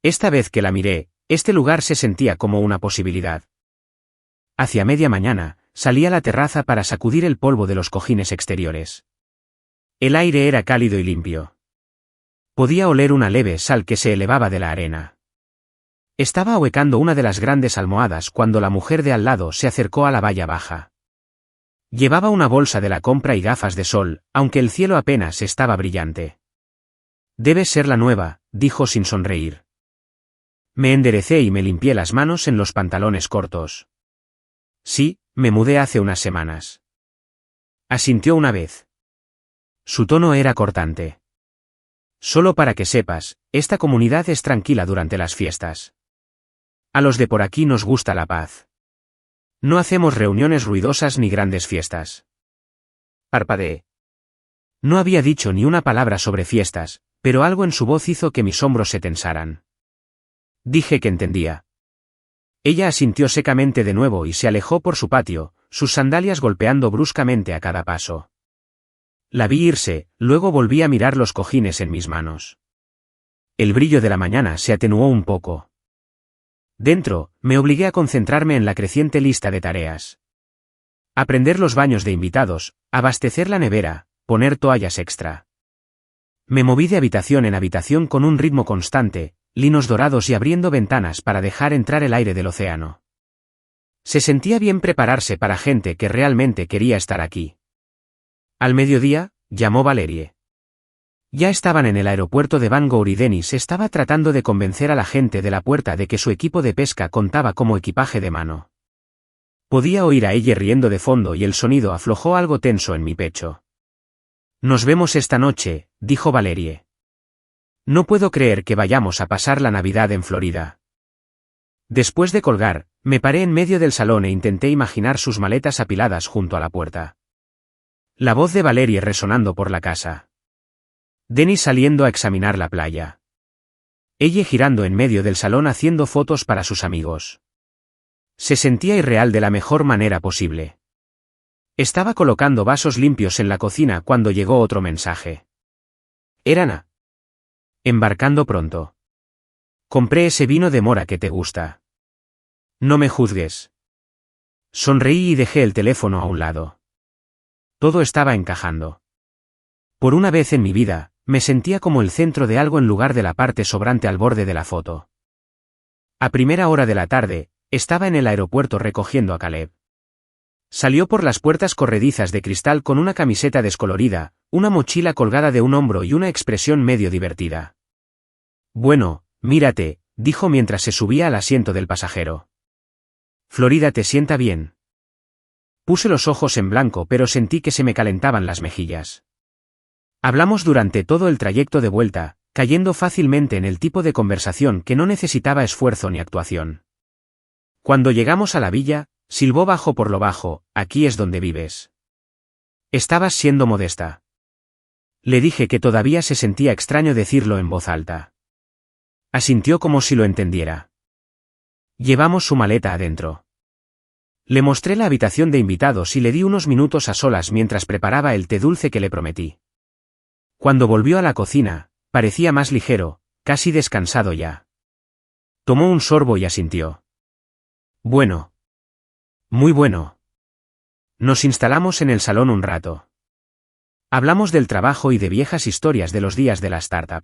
Esta vez que la miré, este lugar se sentía como una posibilidad. Hacia media mañana, salí a la terraza para sacudir el polvo de los cojines exteriores. El aire era cálido y limpio. Podía oler una leve sal que se elevaba de la arena. Estaba ahuecando una de las grandes almohadas cuando la mujer de al lado se acercó a la valla baja. Llevaba una bolsa de la compra y gafas de sol, aunque el cielo apenas estaba brillante. «Debe ser la nueva», dijo sin sonreír. Me enderecé y me limpié las manos en los pantalones cortos. «Sí, me mudé hace unas semanas». Asintió una vez. Su tono era cortante. «Solo para que sepas, esta comunidad es tranquila durante las fiestas. A los de por aquí nos gusta la paz. No hacemos reuniones ruidosas ni grandes fiestas». Parpadeé. No había dicho ni una palabra sobre fiestas, pero algo en su voz hizo que mis hombros se tensaran. Dije que entendía. Ella asintió secamente de nuevo y se alejó por su patio, sus sandalias golpeando bruscamente a cada paso. La vi irse, luego volví a mirar los cojines en mis manos. El brillo de la mañana se atenuó un poco. Dentro, me obligué a concentrarme en la creciente lista de tareas. Aprender los baños de invitados, abastecer la nevera, poner toallas extra. Me moví de habitación en habitación con un ritmo constante, linos dorados y abriendo ventanas para dejar entrar el aire del océano. Se sentía bien prepararse para gente que realmente quería estar aquí. Al mediodía, llamó Valerie. Ya estaban en el aeropuerto de Bangor y Dennis estaba tratando de convencer a la gente de la puerta de que su equipo de pesca contaba como equipaje de mano. Podía oír a ella riendo de fondo y el sonido aflojó algo tenso en mi pecho. «Nos vemos esta noche», dijo Valerie. «No puedo creer que vayamos a pasar la Navidad en Florida». Después de colgar, me paré en medio del salón e intenté imaginar sus maletas apiladas junto a la puerta. La voz de Valerie resonando por la casa. Dennis saliendo a examinar la playa. Ella girando en medio del salón haciendo fotos para sus amigos. Se sentía irreal de la mejor manera posible. Estaba colocando vasos limpios en la cocina cuando llegó otro mensaje. Era Ana. «Embarcando pronto. Compré ese vino de mora que te gusta. No me juzgues». Sonreí y dejé el teléfono a un lado. Todo estaba encajando. Por una vez en mi vida, me sentía como el centro de algo en lugar de la parte sobrante al borde de la foto. A primera hora de la tarde, estaba en el aeropuerto recogiendo a Caleb. Salió por las puertas corredizas de cristal con una camiseta descolorida, una mochila colgada de un hombro y una expresión medio divertida. «Bueno, mírate», dijo mientras se subía al asiento del pasajero. «Florida te sienta bien». Puse los ojos en blanco pero sentí que se me calentaban las mejillas. Hablamos durante todo el trayecto de vuelta, cayendo fácilmente en el tipo de conversación que no necesitaba esfuerzo ni actuación. Cuando llegamos a la villa, silbó bajo por lo bajo: «Aquí es donde vives». Estabas siendo modesta. Le dije que todavía se sentía extraño decirlo en voz alta. Asintió como si lo entendiera. Llevamos su maleta adentro. Le mostré la habitación de invitados y le di unos minutos a solas mientras preparaba el té dulce que le prometí. Cuando volvió a la cocina, parecía más ligero, casi descansado ya. Tomó un sorbo y asintió. Bueno. Muy bueno. Nos instalamos en el salón un rato. Hablamos del trabajo y de viejas historias de los días de la startup.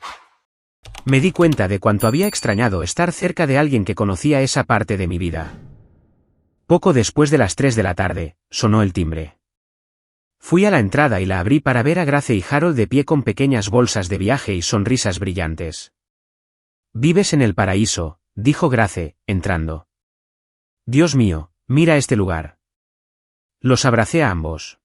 Me di cuenta de cuánto había extrañado estar cerca de alguien que conocía esa parte de mi vida. Poco después de las 3 de la tarde, sonó el timbre. Fui a la entrada y la abrí para ver a Grace y Harold de pie con pequeñas bolsas de viaje y sonrisas brillantes. «Vives en el paraíso», dijo Grace, entrando. «Dios mío, mira este lugar». Los abracé a ambos.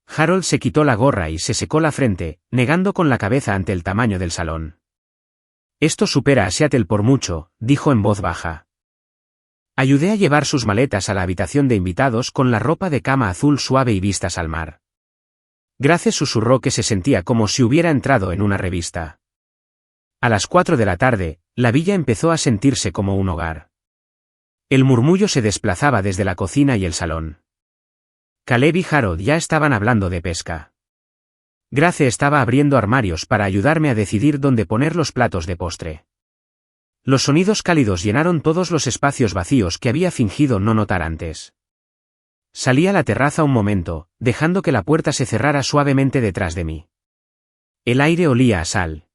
Harold se quitó la gorra y se secó la frente, negando con la cabeza ante el tamaño del salón. «Esto supera a Seattle por mucho», dijo en voz baja. Ayudé a llevar sus maletas a la habitación de invitados con la ropa de cama azul suave y vistas al mar. Grace susurró que se sentía como si hubiera entrado en una revista. A las 4 de la tarde, la villa empezó a sentirse como un hogar. El murmullo se desplazaba desde la cocina y el salón. Caleb y Harold ya estaban hablando de pesca. Grace estaba abriendo armarios para ayudarme a decidir dónde poner los platos de postre. Los sonidos cálidos llenaron todos los espacios vacíos que había fingido no notar antes. Salí a la terraza un momento, dejando que la puerta se cerrara suavemente detrás de mí. El aire olía a sal.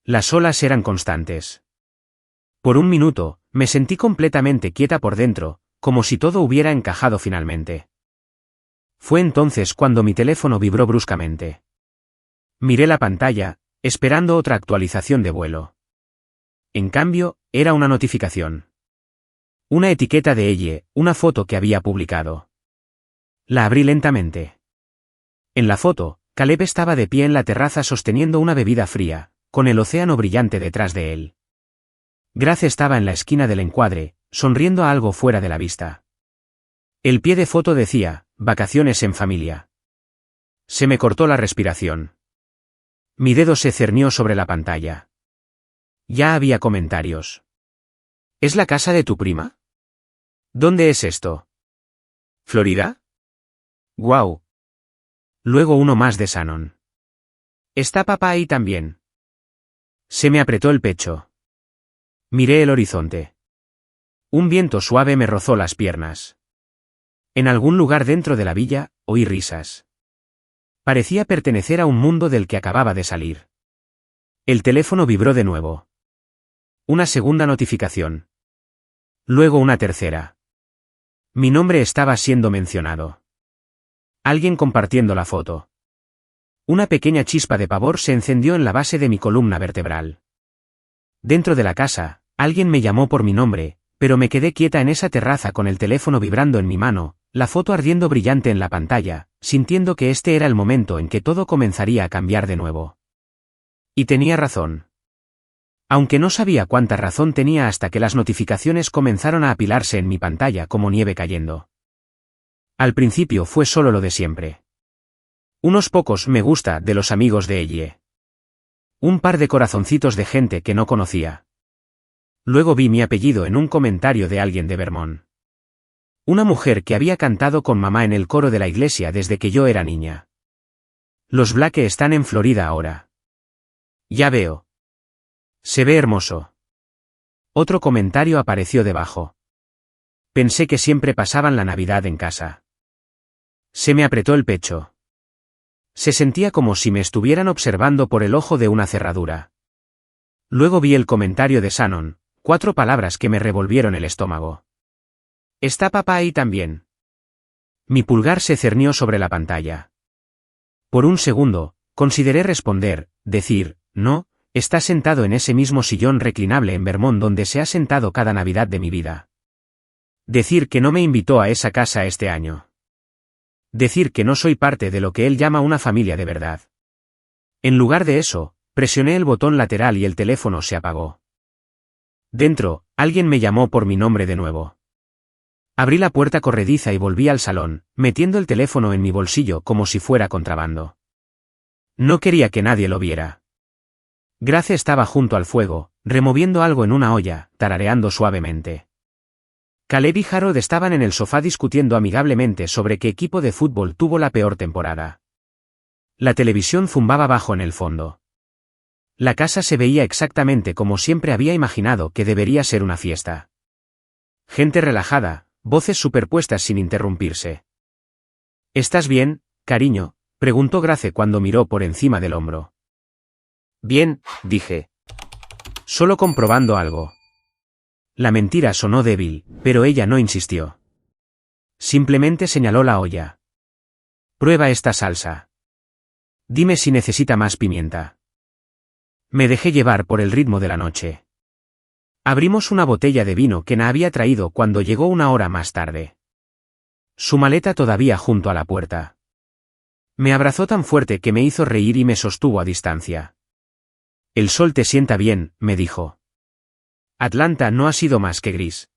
Las olas eran constantes. Por un minuto, me sentí completamente quieta por dentro, como si todo hubiera encajado finalmente. Fue entonces cuando mi teléfono vibró bruscamente. Miré la pantalla, esperando otra actualización de vuelo. En cambio, era una notificación. Una etiqueta de ella, una foto que había publicado. La abrí lentamente. En la foto, Caleb estaba de pie en la terraza sosteniendo una bebida fría, con el océano brillante detrás de él. Grace estaba en la esquina del encuadre, sonriendo a algo fuera de la vista. El pie de foto decía, «Vacaciones en familia». Se me cortó la respiración. Mi dedo se cernió sobre la pantalla. Ya había comentarios. ¿Es la casa de tu prima? ¿Dónde es esto? ¿Florida? ¡Guau! Luego uno más de Shannon. ¿Está papá ahí también? Se me apretó el pecho. Miré el horizonte. Un viento suave me rozó las piernas. En algún lugar dentro de la villa, oí risas. Parecía pertenecer a un mundo del que acababa de salir. El teléfono vibró de nuevo. Una segunda notificación. Luego una tercera. Mi nombre estaba siendo mencionado. Alguien compartiendo la foto. Una pequeña chispa de pavor se encendió en la base de mi columna vertebral. Dentro de la casa, alguien me llamó por mi nombre, pero me quedé quieta en esa terraza con el teléfono vibrando en mi mano, la foto ardiendo brillante en la pantalla, sintiendo que este era el momento en que todo comenzaría a cambiar de nuevo. Y tenía razón. Aunque no sabía cuánta razón tenía hasta que las notificaciones comenzaron a apilarse en mi pantalla como nieve cayendo. Al principio fue solo lo de siempre. Unos pocos me gusta de los amigos de Elle. Un par de corazoncitos de gente que no conocía. Luego vi mi apellido en un comentario de alguien de Vermont. Una mujer que había cantado con mamá en el coro de la iglesia desde que yo era niña. Los Blake están en Florida ahora. Ya veo. Se ve hermoso. Otro comentario apareció debajo. Pensé que siempre pasaban la Navidad en casa. Se me apretó el pecho. Se sentía como si me estuvieran observando por el ojo de una cerradura. Luego vi el comentario de Shannon, 4 palabras que me revolvieron el estómago. ¿Está papá ahí también? Mi pulgar se cernió sobre la pantalla. Por un segundo, consideré responder, decir, no, está sentado en ese mismo sillón reclinable en Vermont donde se ha sentado cada Navidad de mi vida. Decir que no me invitó a esa casa este año. Decir que no soy parte de lo que él llama una familia de verdad. En lugar de eso, presioné el botón lateral y el teléfono se apagó. Dentro, alguien me llamó por mi nombre de nuevo. Abrí la puerta corrediza y volví al salón, metiendo el teléfono en mi bolsillo como si fuera contrabando. No quería que nadie lo viera. Grace estaba junto al fuego, removiendo algo en una olla, tarareando suavemente. Caleb y Harold estaban en el sofá discutiendo amigablemente sobre qué equipo de fútbol tuvo la peor temporada. La televisión zumbaba bajo en el fondo. La casa se veía exactamente como siempre había imaginado que debería ser una fiesta. Gente relajada, voces superpuestas sin interrumpirse. ¿Estás bien, cariño?, preguntó Grace cuando miró por encima del hombro. Bien, dije. Solo comprobando algo. La mentira sonó débil, pero ella no insistió. Simplemente señaló la olla. Prueba esta salsa. Dime si necesita más pimienta. Me dejé llevar por el ritmo de la noche. Abrimos una botella de vino que Na había traído cuando llegó una hora más tarde. Su maleta todavía junto a la puerta. Me abrazó tan fuerte que me hizo reír y me sostuvo a distancia. El sol te sienta bien, me dijo. Atlanta no ha sido más que gris.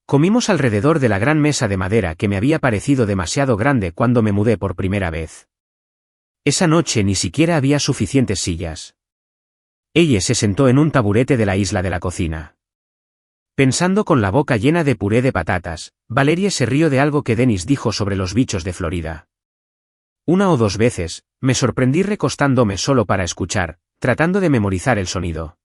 Comimos alrededor de la gran mesa de madera que me había parecido demasiado grande cuando me mudé por primera vez. Esa noche ni siquiera había suficientes sillas. Ella se sentó en un taburete de la isla de la cocina. Pensando con la boca llena de puré de patatas, Valerie se rió de algo que Dennis dijo sobre los bichos de Florida. Una o dos veces, me sorprendí recostándome solo para escuchar, tratando de memorizar el sonido.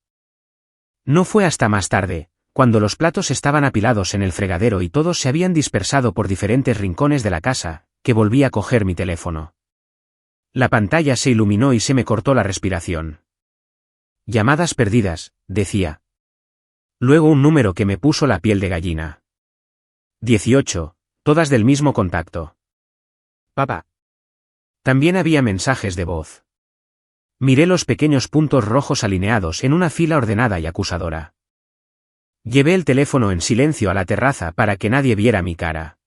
No fue hasta más tarde, cuando los platos estaban apilados en el fregadero y todos se habían dispersado por diferentes rincones de la casa, que volví a coger mi teléfono. La pantalla se iluminó y se me cortó la respiración. Llamadas perdidas, decía. Luego un número que me puso la piel de gallina. 18, todas del mismo contacto. Papá. También había mensajes de voz. Miré los pequeños puntos rojos alineados en una fila ordenada y acusadora. Llevé el teléfono en silencio a la terraza para que nadie viera mi cara.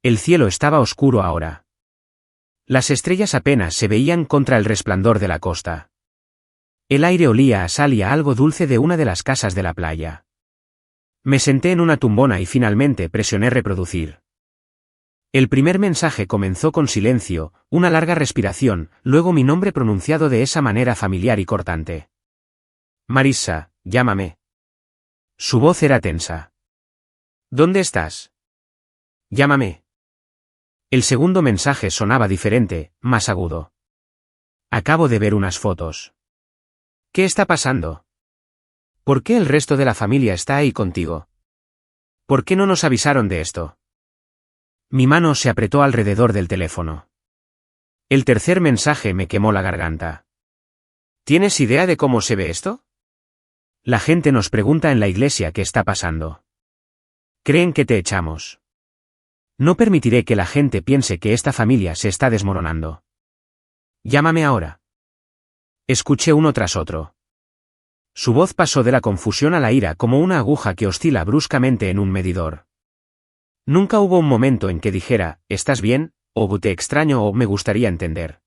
El cielo estaba oscuro ahora. Las estrellas apenas se veían contra el resplandor de la costa. El aire olía a sal y a algo dulce de una de las casas de la playa. Me senté en una tumbona y finalmente presioné reproducir. El primer mensaje comenzó con silencio, una larga respiración, luego mi nombre pronunciado de esa manera familiar y cortante. Marissa, llámame. Su voz era tensa. ¿Dónde estás? Llámame. El segundo mensaje sonaba diferente, más agudo. Acabo de ver unas fotos. ¿Qué está pasando? ¿Por qué el resto de la familia está ahí contigo? ¿Por qué no nos avisaron de esto? Mi mano se apretó alrededor del teléfono. El tercer mensaje me quemó la garganta. ¿Tienes idea de cómo se ve esto? La gente nos pregunta en la iglesia qué está pasando. Creen que te echamos. No permitiré que la gente piense que esta familia se está desmoronando. Llámame ahora. Escuché uno tras otro. Su voz pasó de la confusión a la ira como una aguja que oscila bruscamente en un medidor. Nunca hubo un momento en que dijera, ¿estás bien?, o te extraño o me gustaría entender.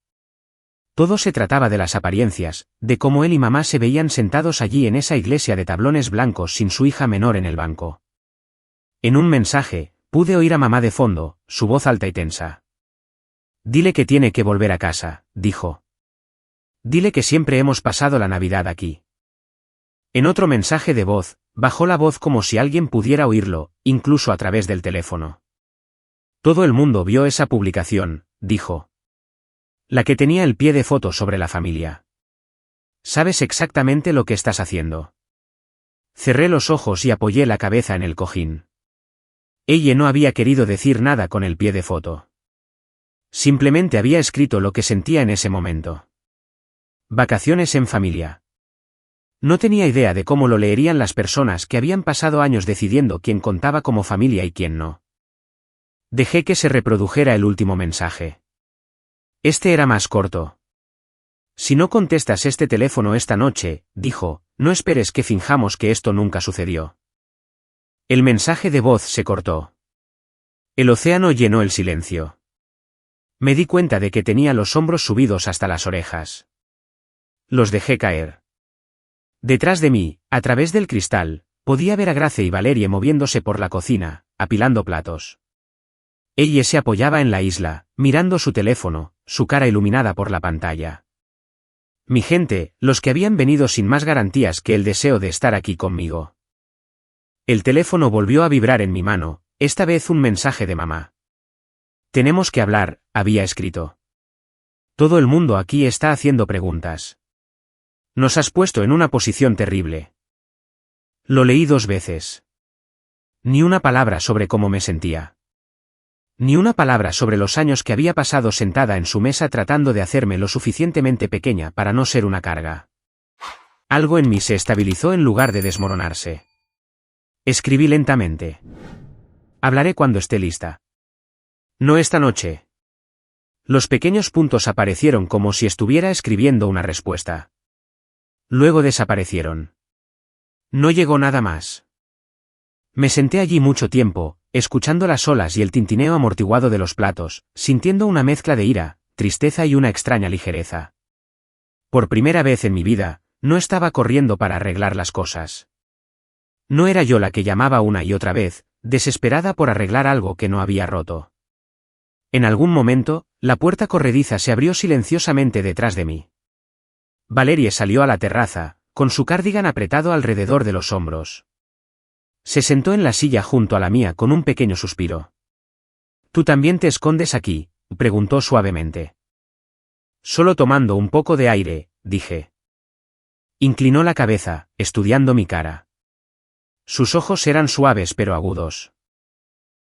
Todo se trataba de las apariencias, de cómo él y mamá se veían sentados allí en esa iglesia de tablones blancos sin su hija menor en el banco. En un mensaje, pude oír a mamá de fondo, su voz alta y tensa. Dile que tiene que volver a casa, dijo. Dile que siempre hemos pasado la Navidad aquí. En otro mensaje de voz, bajó la voz como si alguien pudiera oírlo, incluso a través del teléfono. Todo el mundo vio esa publicación, dijo. La que tenía el pie de foto sobre la familia. Sabes exactamente lo que estás haciendo. Cerré los ojos y apoyé la cabeza en el cojín. Ella no había querido decir nada con el pie de foto. Simplemente había escrito lo que sentía en ese momento. Vacaciones en familia. No tenía idea de cómo lo leerían las personas que habían pasado años decidiendo quién contaba como familia y quién no. Dejé que se reprodujera el último mensaje. Este era más corto. Si no contestas este teléfono esta noche, dijo, no esperes que finjamos que esto nunca sucedió. El mensaje de voz se cortó. El océano llenó el silencio. Me di cuenta de que tenía los hombros subidos hasta las orejas. Los dejé caer. Detrás de mí, a través del cristal, podía ver a Grace y Valerie moviéndose por la cocina, apilando platos. Ella se apoyaba en la isla, mirando su teléfono, su cara iluminada por la pantalla. Mi gente, los que habían venido sin más garantías que el deseo de estar aquí conmigo. El teléfono volvió a vibrar en mi mano, esta vez un mensaje de mamá. Tenemos que hablar, había escrito. Todo el mundo aquí está haciendo preguntas. Nos has puesto en una posición terrible. Lo leí 2 veces. Ni una palabra sobre cómo me sentía. Ni una palabra sobre los años que había pasado sentada en su mesa tratando de hacerme lo suficientemente pequeña para no ser una carga. Algo en mí se estabilizó en lugar de desmoronarse. Escribí lentamente. Hablaré cuando esté lista. No esta noche. Los pequeños puntos aparecieron como si estuviera escribiendo una respuesta. Luego desaparecieron. No llegó nada más. Me senté allí mucho tiempo, escuchando las olas y el tintineo amortiguado de los platos, sintiendo una mezcla de ira, tristeza y una extraña ligereza. Por primera vez en mi vida, no estaba corriendo para arreglar las cosas. No era yo la que llamaba una y otra vez, desesperada por arreglar algo que no había roto. En algún momento, la puerta corrediza se abrió silenciosamente detrás de mí. Valerie salió a la terraza, con su cardigan apretado alrededor de los hombros. Se sentó en la silla junto a la mía con un pequeño suspiro. ¿Tú también te escondes aquí?, preguntó suavemente. Solo tomando un poco de aire, dije. Inclinó la cabeza, estudiando mi cara. Sus ojos eran suaves pero agudos.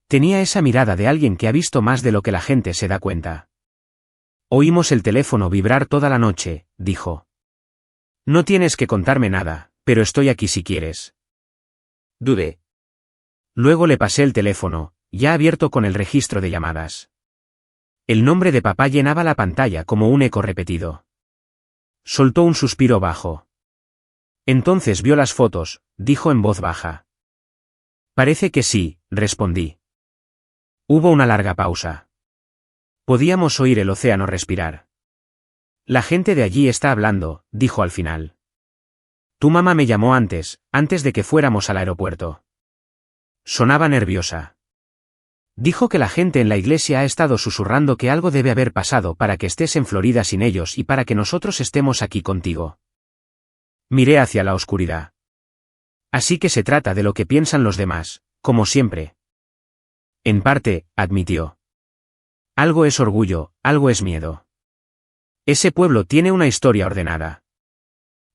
Tenía esa mirada de alguien que ha visto más de lo que la gente se da cuenta. Oímos el teléfono vibrar toda la noche, dijo. No tienes que contarme nada, pero estoy aquí si quieres. Dudé. Luego le pasé el teléfono, ya abierto con el registro de llamadas. El nombre de papá llenaba la pantalla como un eco repetido. Soltó un suspiro bajo. Entonces vio las fotos, dijo en voz baja. Parece que sí, respondí. Hubo una larga pausa. Podíamos oír el océano respirar. La gente de allí está hablando, dijo al final. Tu mamá me llamó antes de que fuéramos al aeropuerto. Sonaba nerviosa. Dijo que la gente en la iglesia ha estado susurrando que algo debe haber pasado para que estés en Florida sin ellos y para que nosotros estemos aquí contigo. Miré hacia la oscuridad. Así que se trata de lo que piensan los demás, como siempre. En parte, admitió. Algo es orgullo, algo es miedo. Ese pueblo tiene una historia ordenada.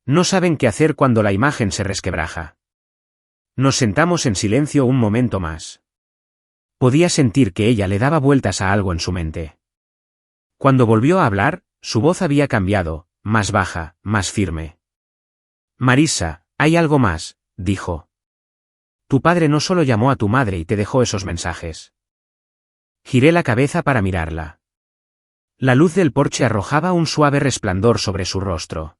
No saben qué hacer cuando la imagen se resquebraja. Nos sentamos en silencio un momento más. Podía sentir que ella le daba vueltas a algo en su mente. Cuando volvió a hablar, su voz había cambiado, más baja, más firme. Marissa, hay algo más, dijo. Tu padre no solo llamó a tu madre y te dejó esos mensajes. Giré la cabeza para mirarla. La luz del porche arrojaba un suave resplandor sobre su rostro.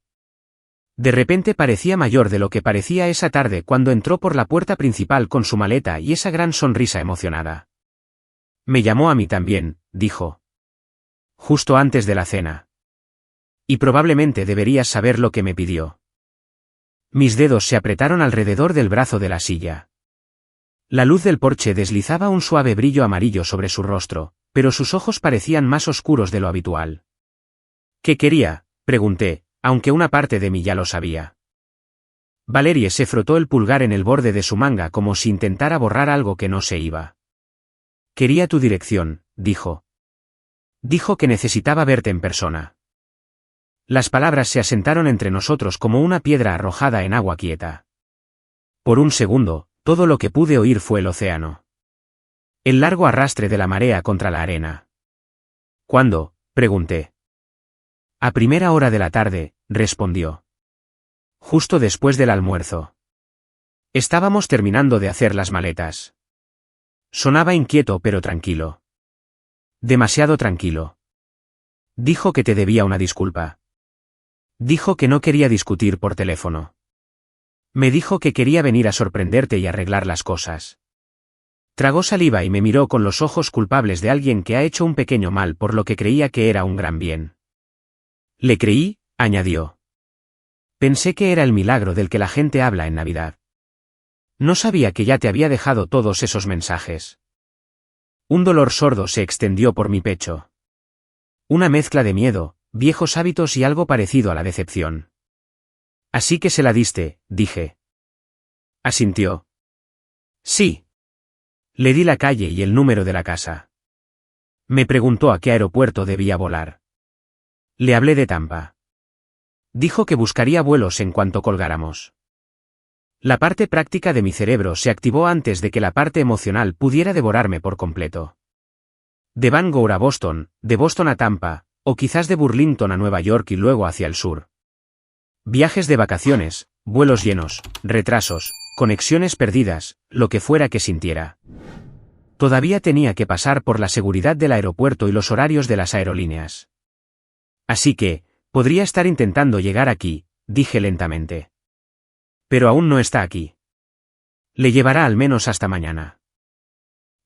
De repente parecía mayor de lo que parecía esa tarde cuando entró por la puerta principal con su maleta y esa gran sonrisa emocionada. Me llamó a mí también, dijo. Justo antes de la cena. Y probablemente deberías saber lo que me pidió. Mis dedos se apretaron alrededor del brazo de la silla. La luz del porche deslizaba un suave brillo amarillo sobre su rostro, pero sus ojos parecían más oscuros de lo habitual. ¿Qué quería?, pregunté, aunque una parte de mí ya lo sabía. Valerie se frotó el pulgar en el borde de su manga como si intentara borrar algo que no se iba. Quería tu dirección, dijo. Dijo que necesitaba verte en persona. Las palabras se asentaron entre nosotros como una piedra arrojada en agua quieta. Por un segundo, todo lo que pude oír fue el océano. El largo arrastre de la marea contra la arena. ¿Cuándo?, pregunté. A primera hora de la tarde, respondió. Justo después del almuerzo. Estábamos terminando de hacer las maletas. Sonaba inquieto pero tranquilo. Demasiado tranquilo. Dijo que te debía una disculpa. Dijo que no quería discutir por teléfono. Me dijo que quería venir a sorprenderte y arreglar las cosas. Tragó saliva y me miró con los ojos culpables de alguien que ha hecho un pequeño mal por lo que creía que era un gran bien. Le creí, añadió. Pensé que era el milagro del que la gente habla en Navidad. No sabía que ya te había dejado todos esos mensajes. Un dolor sordo se extendió por mi pecho. Una mezcla de miedo, viejos hábitos y algo parecido a la decepción. Así que se la diste, dije. Asintió. Sí. Le di la calle y el número de la casa. Me preguntó a qué aeropuerto debía volar. Le hablé de Tampa. Dijo que buscaría vuelos en cuanto colgáramos. La parte práctica de mi cerebro se activó antes de que la parte emocional pudiera devorarme por completo. De Bangor a Boston, de Boston a Tampa, o quizás de Burlington a Nueva York y luego hacia el sur. Viajes de vacaciones, vuelos llenos, retrasos, conexiones perdidas, lo que fuera que sintiera. Todavía tenía que pasar por la seguridad del aeropuerto y los horarios de las aerolíneas. Así que, podría estar intentando llegar aquí, dije lentamente. Pero aún no está aquí. Le llevará al menos hasta mañana.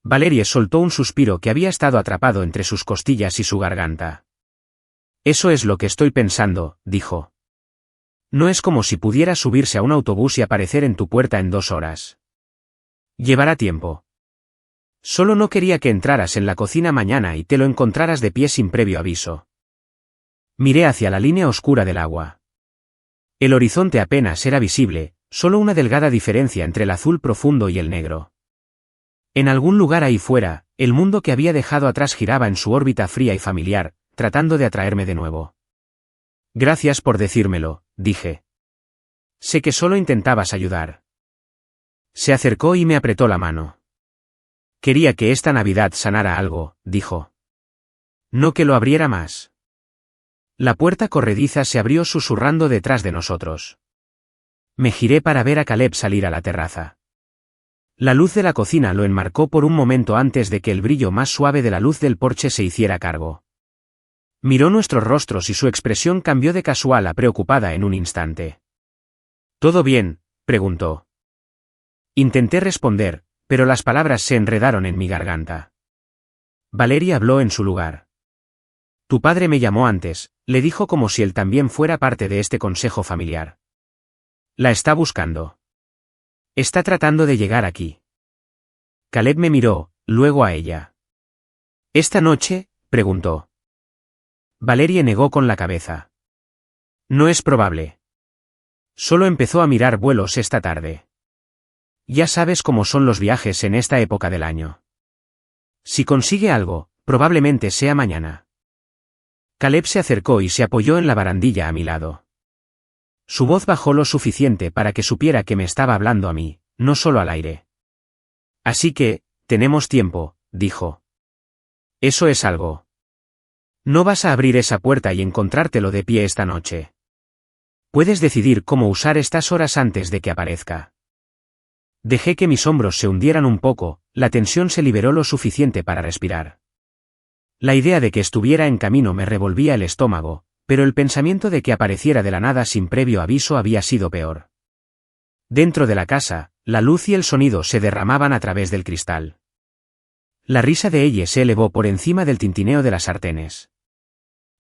Valerie soltó un suspiro que había estado atrapado entre sus costillas y su garganta. Eso es lo que estoy pensando, dijo. No es como si pudiera subirse a un autobús y aparecer en tu puerta en 2 horas. Llevará tiempo. Solo no quería que entraras en la cocina mañana y te lo encontraras de pie sin previo aviso. Miré hacia la línea oscura del agua. El horizonte apenas era visible, solo una delgada diferencia entre el azul profundo y el negro. En algún lugar ahí fuera, el mundo que había dejado atrás giraba en su órbita fría y familiar, tratando de atraerme de nuevo. Gracias por decírmelo, dije. Sé que solo intentabas ayudar. Se acercó y me apretó la mano. Quería que esta Navidad sanara algo, dijo. No que lo abriera más. La puerta corrediza se abrió susurrando detrás de nosotros. Me giré para ver a Caleb salir a la terraza. La luz de la cocina lo enmarcó por un momento antes de que el brillo más suave de la luz del porche se hiciera cargo. Miró nuestros rostros y su expresión cambió de casual a preocupada en un instante. ¿Todo bien?, preguntó. Intenté responder, pero las palabras se enredaron en mi garganta. Valerie habló en su lugar. Tu padre me llamó antes, le dijo como si él también fuera parte de este consejo familiar. La está buscando. Está tratando de llegar aquí. Caleb me miró, luego a ella. ¿Esta noche?, preguntó. Valerie negó con la cabeza. No es probable. Solo empezó a mirar vuelos esta tarde. Ya sabes cómo son los viajes en esta época del año. Si consigue algo, probablemente sea mañana. Caleb se acercó y se apoyó en la barandilla a mi lado. Su voz bajó lo suficiente para que supiera que me estaba hablando a mí, no solo al aire. Así que, tenemos tiempo, dijo. Eso es algo. No vas a abrir esa puerta y encontrártelo de pie esta noche. Puedes decidir cómo usar estas horas antes de que aparezca. Dejé que mis hombros se hundieran un poco, la tensión se liberó lo suficiente para respirar. La idea de que estuviera en camino me revolvía el estómago, pero el pensamiento de que apareciera de la nada sin previo aviso había sido peor. Dentro de la casa, la luz y el sonido se derramaban a través del cristal. La risa de ella se elevó por encima del tintineo de las sartenes.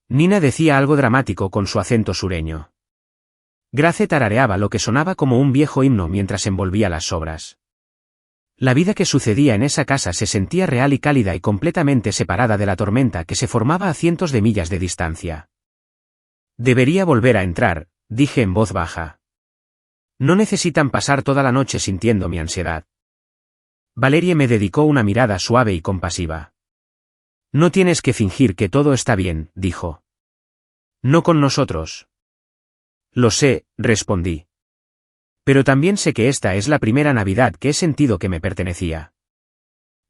Nina decía algo dramático con su acento sureño. Grace tarareaba lo que sonaba como un viejo himno mientras envolvía las sobras. La vida que sucedía en esa casa se sentía real y cálida y completamente separada de la tormenta que se formaba a cientos de millas de distancia. Debería volver a entrar, dije en voz baja. No necesitan pasar toda la noche sintiendo mi ansiedad. Valerie me dedicó una mirada suave y compasiva. No tienes que fingir que todo está bien, dijo. No con nosotros. Lo sé, respondí. Pero también sé que esta es la primera Navidad que he sentido que me pertenecía.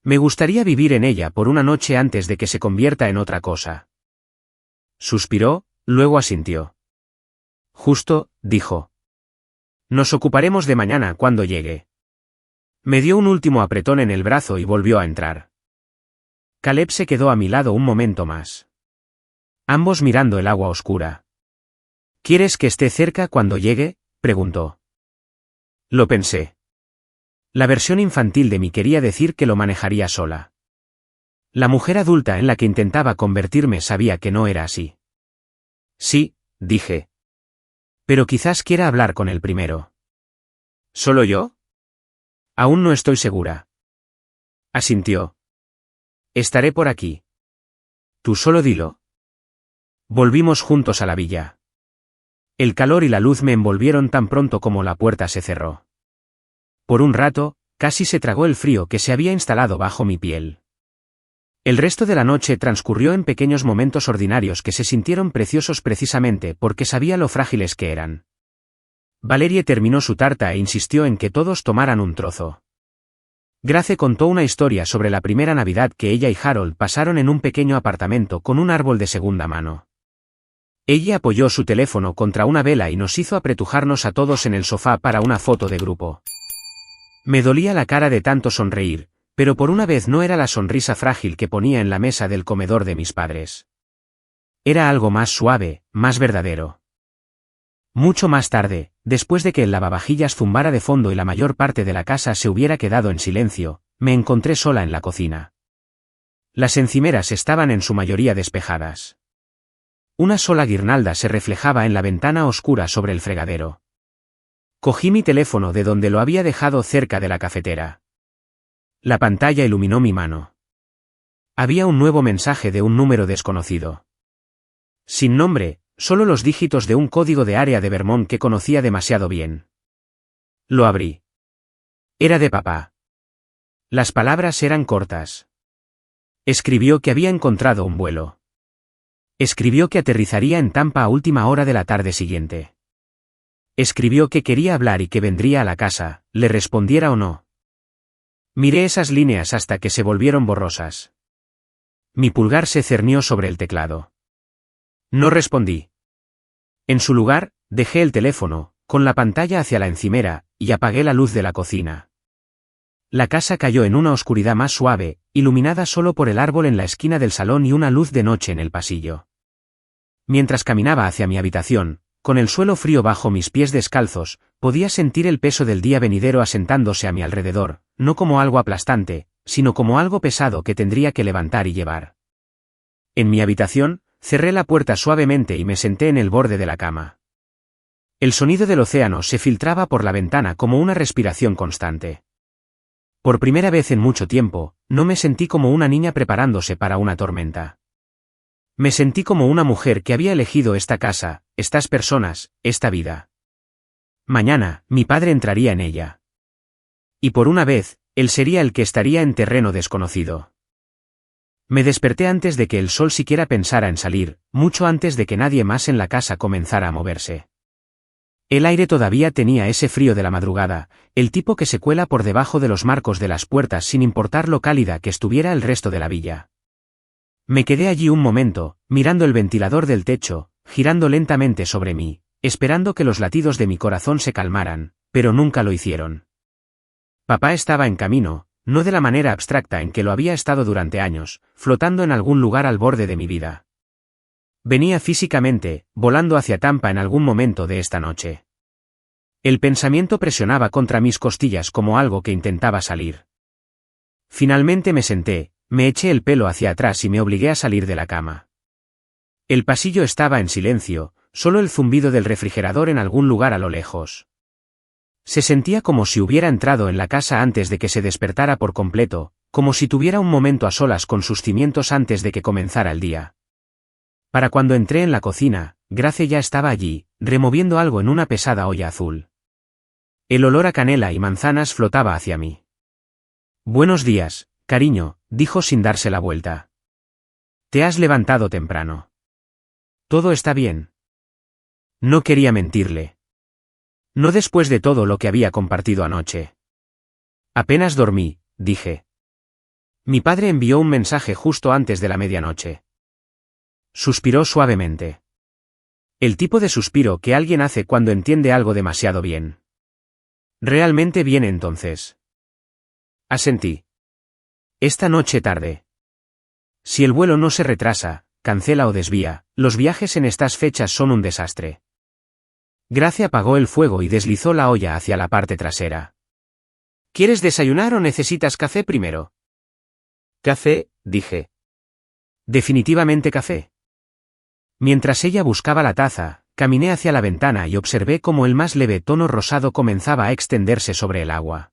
Me gustaría vivir en ella por una noche antes de que se convierta en otra cosa. Suspiró, luego asintió. Justo, dijo. Nos ocuparemos de mañana cuando llegue. Me dio un último apretón en el brazo y volvió a entrar. Caleb se quedó a mi lado un momento más. Ambos mirando el agua oscura. ¿Quieres que esté cerca cuando llegue?, preguntó. Lo pensé. La versión infantil de mí quería decir que lo manejaría sola. La mujer adulta en la que intentaba convertirme sabía que no era así. Sí, dije. Pero quizás quiera hablar con él primero. ¿Solo yo? Aún no estoy segura. Asintió. Estaré por aquí. Tú solo dilo. Volvimos juntos a la villa. El calor y la luz me envolvieron tan pronto como la puerta se cerró. Por un rato, casi se tragó el frío que se había instalado bajo mi piel. El resto de la noche transcurrió en pequeños momentos ordinarios que se sintieron preciosos precisamente porque sabía lo frágiles que eran. Valerie terminó su tarta e insistió en que todos tomaran un trozo. Grace contó una historia sobre la primera Navidad que ella y Harold pasaron en un pequeño apartamento con un árbol de segunda mano. Ella apoyó su teléfono contra una vela y nos hizo apretujarnos a todos en el sofá para una foto de grupo. Me dolía la cara de tanto sonreír, pero por una vez no era la sonrisa frágil que ponía en la mesa del comedor de mis padres. Era algo más suave, más verdadero. Mucho más tarde, después de que el lavavajillas zumbara de fondo y la mayor parte de la casa se hubiera quedado en silencio, me encontré sola en la cocina. Las encimeras estaban en su mayoría despejadas. Una sola guirnalda se reflejaba en la ventana oscura sobre el fregadero. Cogí mi teléfono de donde lo había dejado cerca de la cafetera. La pantalla iluminó mi mano. Había un nuevo mensaje de un número desconocido. Sin nombre, solo los dígitos de un código de área de Vermont que conocía demasiado bien. Lo abrí. Era de papá. Las palabras eran cortas. Escribió que había encontrado un vuelo. Escribió que aterrizaría en Tampa a última hora de la tarde siguiente. Escribió que quería hablar y que vendría a la casa, le respondiera o no. Miré esas líneas hasta que se volvieron borrosas. Mi pulgar se cernió sobre el teclado. No respondí. En su lugar, dejé el teléfono, con la pantalla hacia la encimera, y apagué la luz de la cocina. La casa cayó en una oscuridad más suave, iluminada solo por el árbol en la esquina del salón y una luz de noche en el pasillo. Mientras caminaba hacia mi habitación, con el suelo frío bajo mis pies descalzos, podía sentir el peso del día venidero asentándose a mi alrededor, no como algo aplastante, sino como algo pesado que tendría que levantar y llevar. En mi habitación, cerré la puerta suavemente y me senté en el borde de la cama. El sonido del océano se filtraba por la ventana como una respiración constante. Por primera vez en mucho tiempo, no me sentí como una niña preparándose para una tormenta. Me sentí como una mujer que había elegido esta casa, estas personas, esta vida. Mañana, mi padre entraría en ella. Y por una vez, él sería el que estaría en terreno desconocido. Me desperté antes de que el sol siquiera pensara en salir, mucho antes de que nadie más en la casa comenzara a moverse. El aire todavía tenía ese frío de la madrugada, el tipo que se cuela por debajo de los marcos de las puertas sin importar lo cálida que estuviera el resto de la villa. Me quedé allí un momento, mirando el ventilador del techo, girando lentamente sobre mí, esperando que los latidos de mi corazón se calmaran, pero nunca lo hicieron. Papá estaba en camino, no de la manera abstracta en que lo había estado durante años, flotando en algún lugar al borde de mi vida. Venía físicamente, volando hacia Tampa en algún momento de esta noche. El pensamiento presionaba contra mis costillas como algo que intentaba salir. Finalmente me senté, me eché el pelo hacia atrás y me obligué a salir de la cama. El pasillo estaba en silencio, solo el zumbido del refrigerador en algún lugar a lo lejos. Se sentía como si hubiera entrado en la casa antes de que se despertara por completo, como si tuviera un momento a solas con sus cimientos antes de que comenzara el día. Para cuando entré en la cocina, Grace ya estaba allí, removiendo algo en una pesada olla azul. El olor a canela y manzanas flotaba hacia mí. «Buenos días, cariño», dijo sin darse la vuelta. «Te has levantado temprano. ¿Todo está bien?» No quería mentirle. No después de todo lo que había compartido anoche. «Apenas dormí», dije. Mi padre envió un mensaje justo antes de la medianoche. Suspiró suavemente. El tipo de suspiro que alguien hace cuando entiende algo demasiado bien. Realmente bien entonces. Asentí. Esta noche tarde. Si el vuelo no se retrasa, cancela o desvía, los viajes en estas fechas son un desastre. Grace apagó el fuego y deslizó la olla hacia la parte trasera. ¿Quieres desayunar o necesitas café primero? Café, dije. Definitivamente café. Mientras ella buscaba la taza, caminé hacia la ventana y observé cómo el más leve tono rosado comenzaba a extenderse sobre el agua.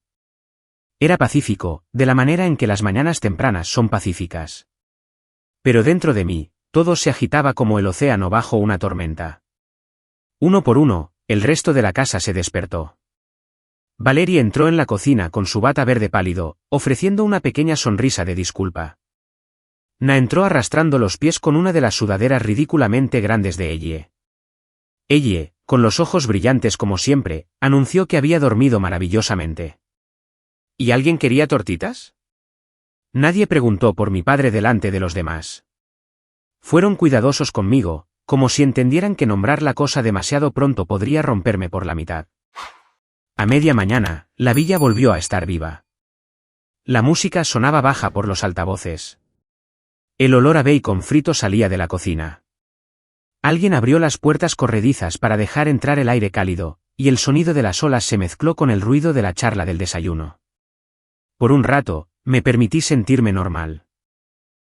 Era pacífico, de la manera en que las mañanas tempranas son pacíficas. Pero dentro de mí, todo se agitaba como el océano bajo una tormenta. Uno por uno, el resto de la casa se despertó. Valerie entró en la cocina con su bata verde pálido, ofreciendo una pequeña sonrisa de disculpa. Na entró arrastrando los pies con una de las sudaderas ridículamente grandes de Elle. Elle, con los ojos brillantes como siempre, anunció que había dormido maravillosamente. ¿Y alguien quería tortitas? Nadie preguntó por mi padre delante de los demás. Fueron cuidadosos conmigo, como si entendieran que nombrar la cosa demasiado pronto podría romperme por la mitad. A media mañana, la villa volvió a estar viva. La música sonaba baja por los altavoces. El olor a bacon frito salía de la cocina. Alguien abrió las puertas corredizas para dejar entrar el aire cálido, y el sonido de las olas se mezcló con el ruido de la charla del desayuno. Por un rato, me permití sentirme normal.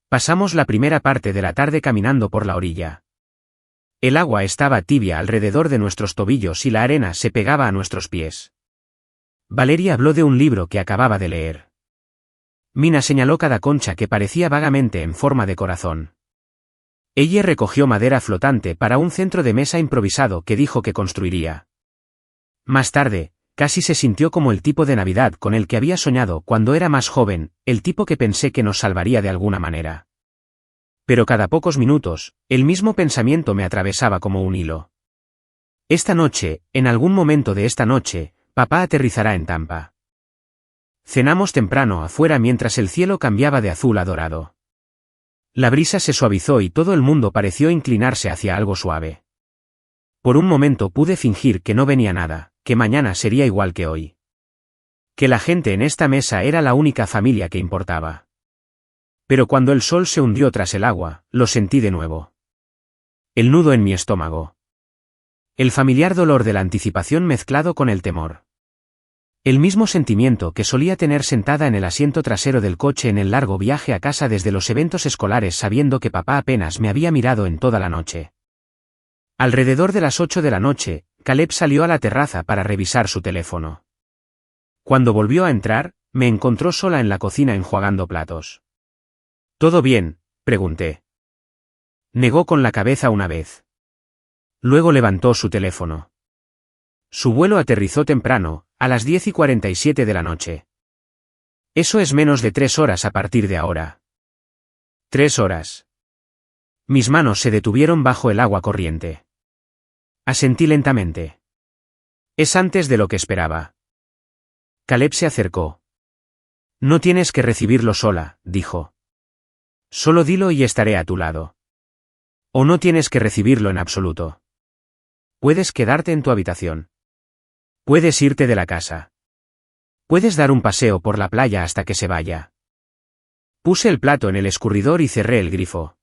Pasamos la primera parte de la tarde caminando por la orilla. El agua estaba tibia alrededor de nuestros tobillos y la arena se pegaba a nuestros pies. Valeria habló de un libro que acababa de leer. Mina señaló cada concha que parecía vagamente en forma de corazón. Ella recogió madera flotante para un centro de mesa improvisado que dijo que construiría. Más tarde, casi se sintió como el tipo de Navidad con el que había soñado cuando era más joven, el tipo que pensé que nos salvaría de alguna manera. Pero cada pocos minutos, el mismo pensamiento me atravesaba como un hilo. Esta noche, en algún momento de esta noche, papá aterrizará en Tampa. Cenamos temprano afuera mientras el cielo cambiaba de azul a dorado. La brisa se suavizó y todo el mundo pareció inclinarse hacia algo suave. Por un momento pude fingir que no venía nada, que mañana sería igual que hoy. Que la gente en esta mesa era la única familia que importaba. Pero cuando el sol se hundió tras el agua, lo sentí de nuevo. El nudo en mi estómago. El familiar dolor de la anticipación mezclado con el temor. El mismo sentimiento que solía tener sentada en el asiento trasero del coche en el largo viaje a casa desde los eventos escolares sabiendo que papá apenas me había mirado en toda la noche. Alrededor de las 8 de la noche, Caleb salió a la terraza para revisar su teléfono. Cuando volvió a entrar, me encontró sola en la cocina enjuagando platos. ¿Todo bien?, pregunté. Negó con la cabeza una vez. Luego levantó su teléfono. Su vuelo aterrizó temprano, a las 10:47 de la noche. Eso es menos de 3 horas a partir de ahora. 3 horas. Mis manos se detuvieron bajo el agua corriente. Asentí lentamente. Es antes de lo que esperaba. Caleb se acercó. No tienes que recibirlo sola, dijo. Solo dilo y estaré a tu lado. O no tienes que recibirlo en absoluto. Puedes quedarte en tu habitación. Puedes irte de la casa. Puedes dar un paseo por la playa hasta que se vaya. Puse el plato en el escurridor y cerré el grifo.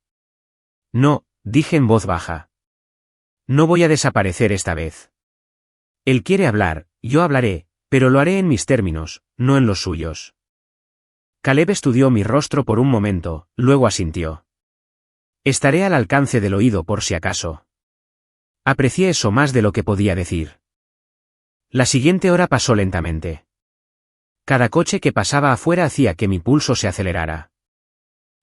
No, dije en voz baja. No voy a desaparecer esta vez. Él quiere hablar, yo hablaré, pero lo haré en mis términos, no en los suyos. Caleb estudió mi rostro por un momento, luego asintió. Estaré al alcance del oído por si acaso. Aprecié eso más de lo que podía decir. La siguiente hora pasó lentamente. Cada coche que pasaba afuera hacía que mi pulso se acelerara.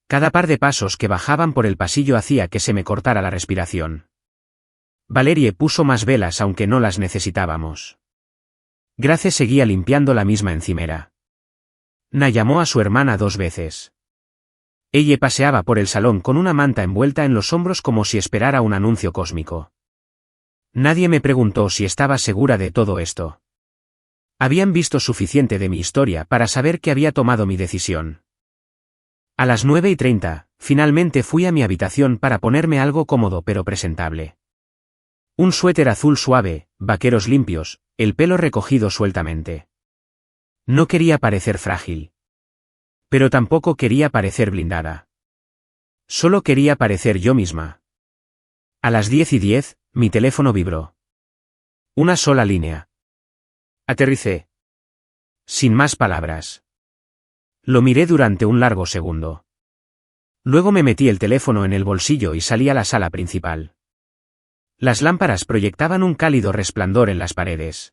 Cada par de pasos que bajaban por el pasillo hacía que se me cortara la respiración. Valerie puso más velas aunque no las necesitábamos. Grace seguía limpiando la misma encimera. Na llamó a su hermana 2 veces. Ella paseaba por el salón con una manta envuelta en los hombros como si esperara un anuncio cósmico. Nadie me preguntó si estaba segura de todo esto. Habían visto suficiente de mi historia para saber que había tomado mi decisión. A las 9:30, finalmente fui a mi habitación para ponerme algo cómodo pero presentable. Un suéter azul suave, vaqueros limpios, el pelo recogido sueltamente. No quería parecer frágil. Pero tampoco quería parecer blindada. Solo quería parecer yo misma. A las 10:10, mi teléfono vibró. Una sola línea. Aterricé. Sin más palabras. Lo miré durante un largo segundo. Luego me metí el teléfono en el bolsillo y salí a la sala principal. Las lámparas proyectaban un cálido resplandor en las paredes.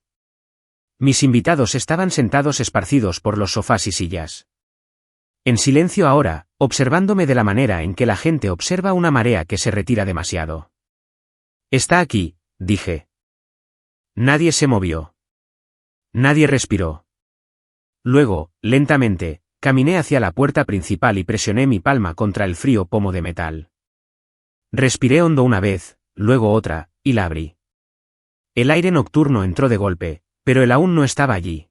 Mis invitados estaban sentados esparcidos por los sofás y sillas. En silencio ahora, observándome de la manera en que la gente observa una marea que se retira demasiado. Está aquí, dije. Nadie se movió. Nadie respiró. Luego, lentamente, Caminé hacia la puerta principal y presioné mi palma contra el frío pomo de metal. Respiré hondo una vez, luego otra, y la abrí. El aire nocturno entró de golpe, pero él aún no estaba allí.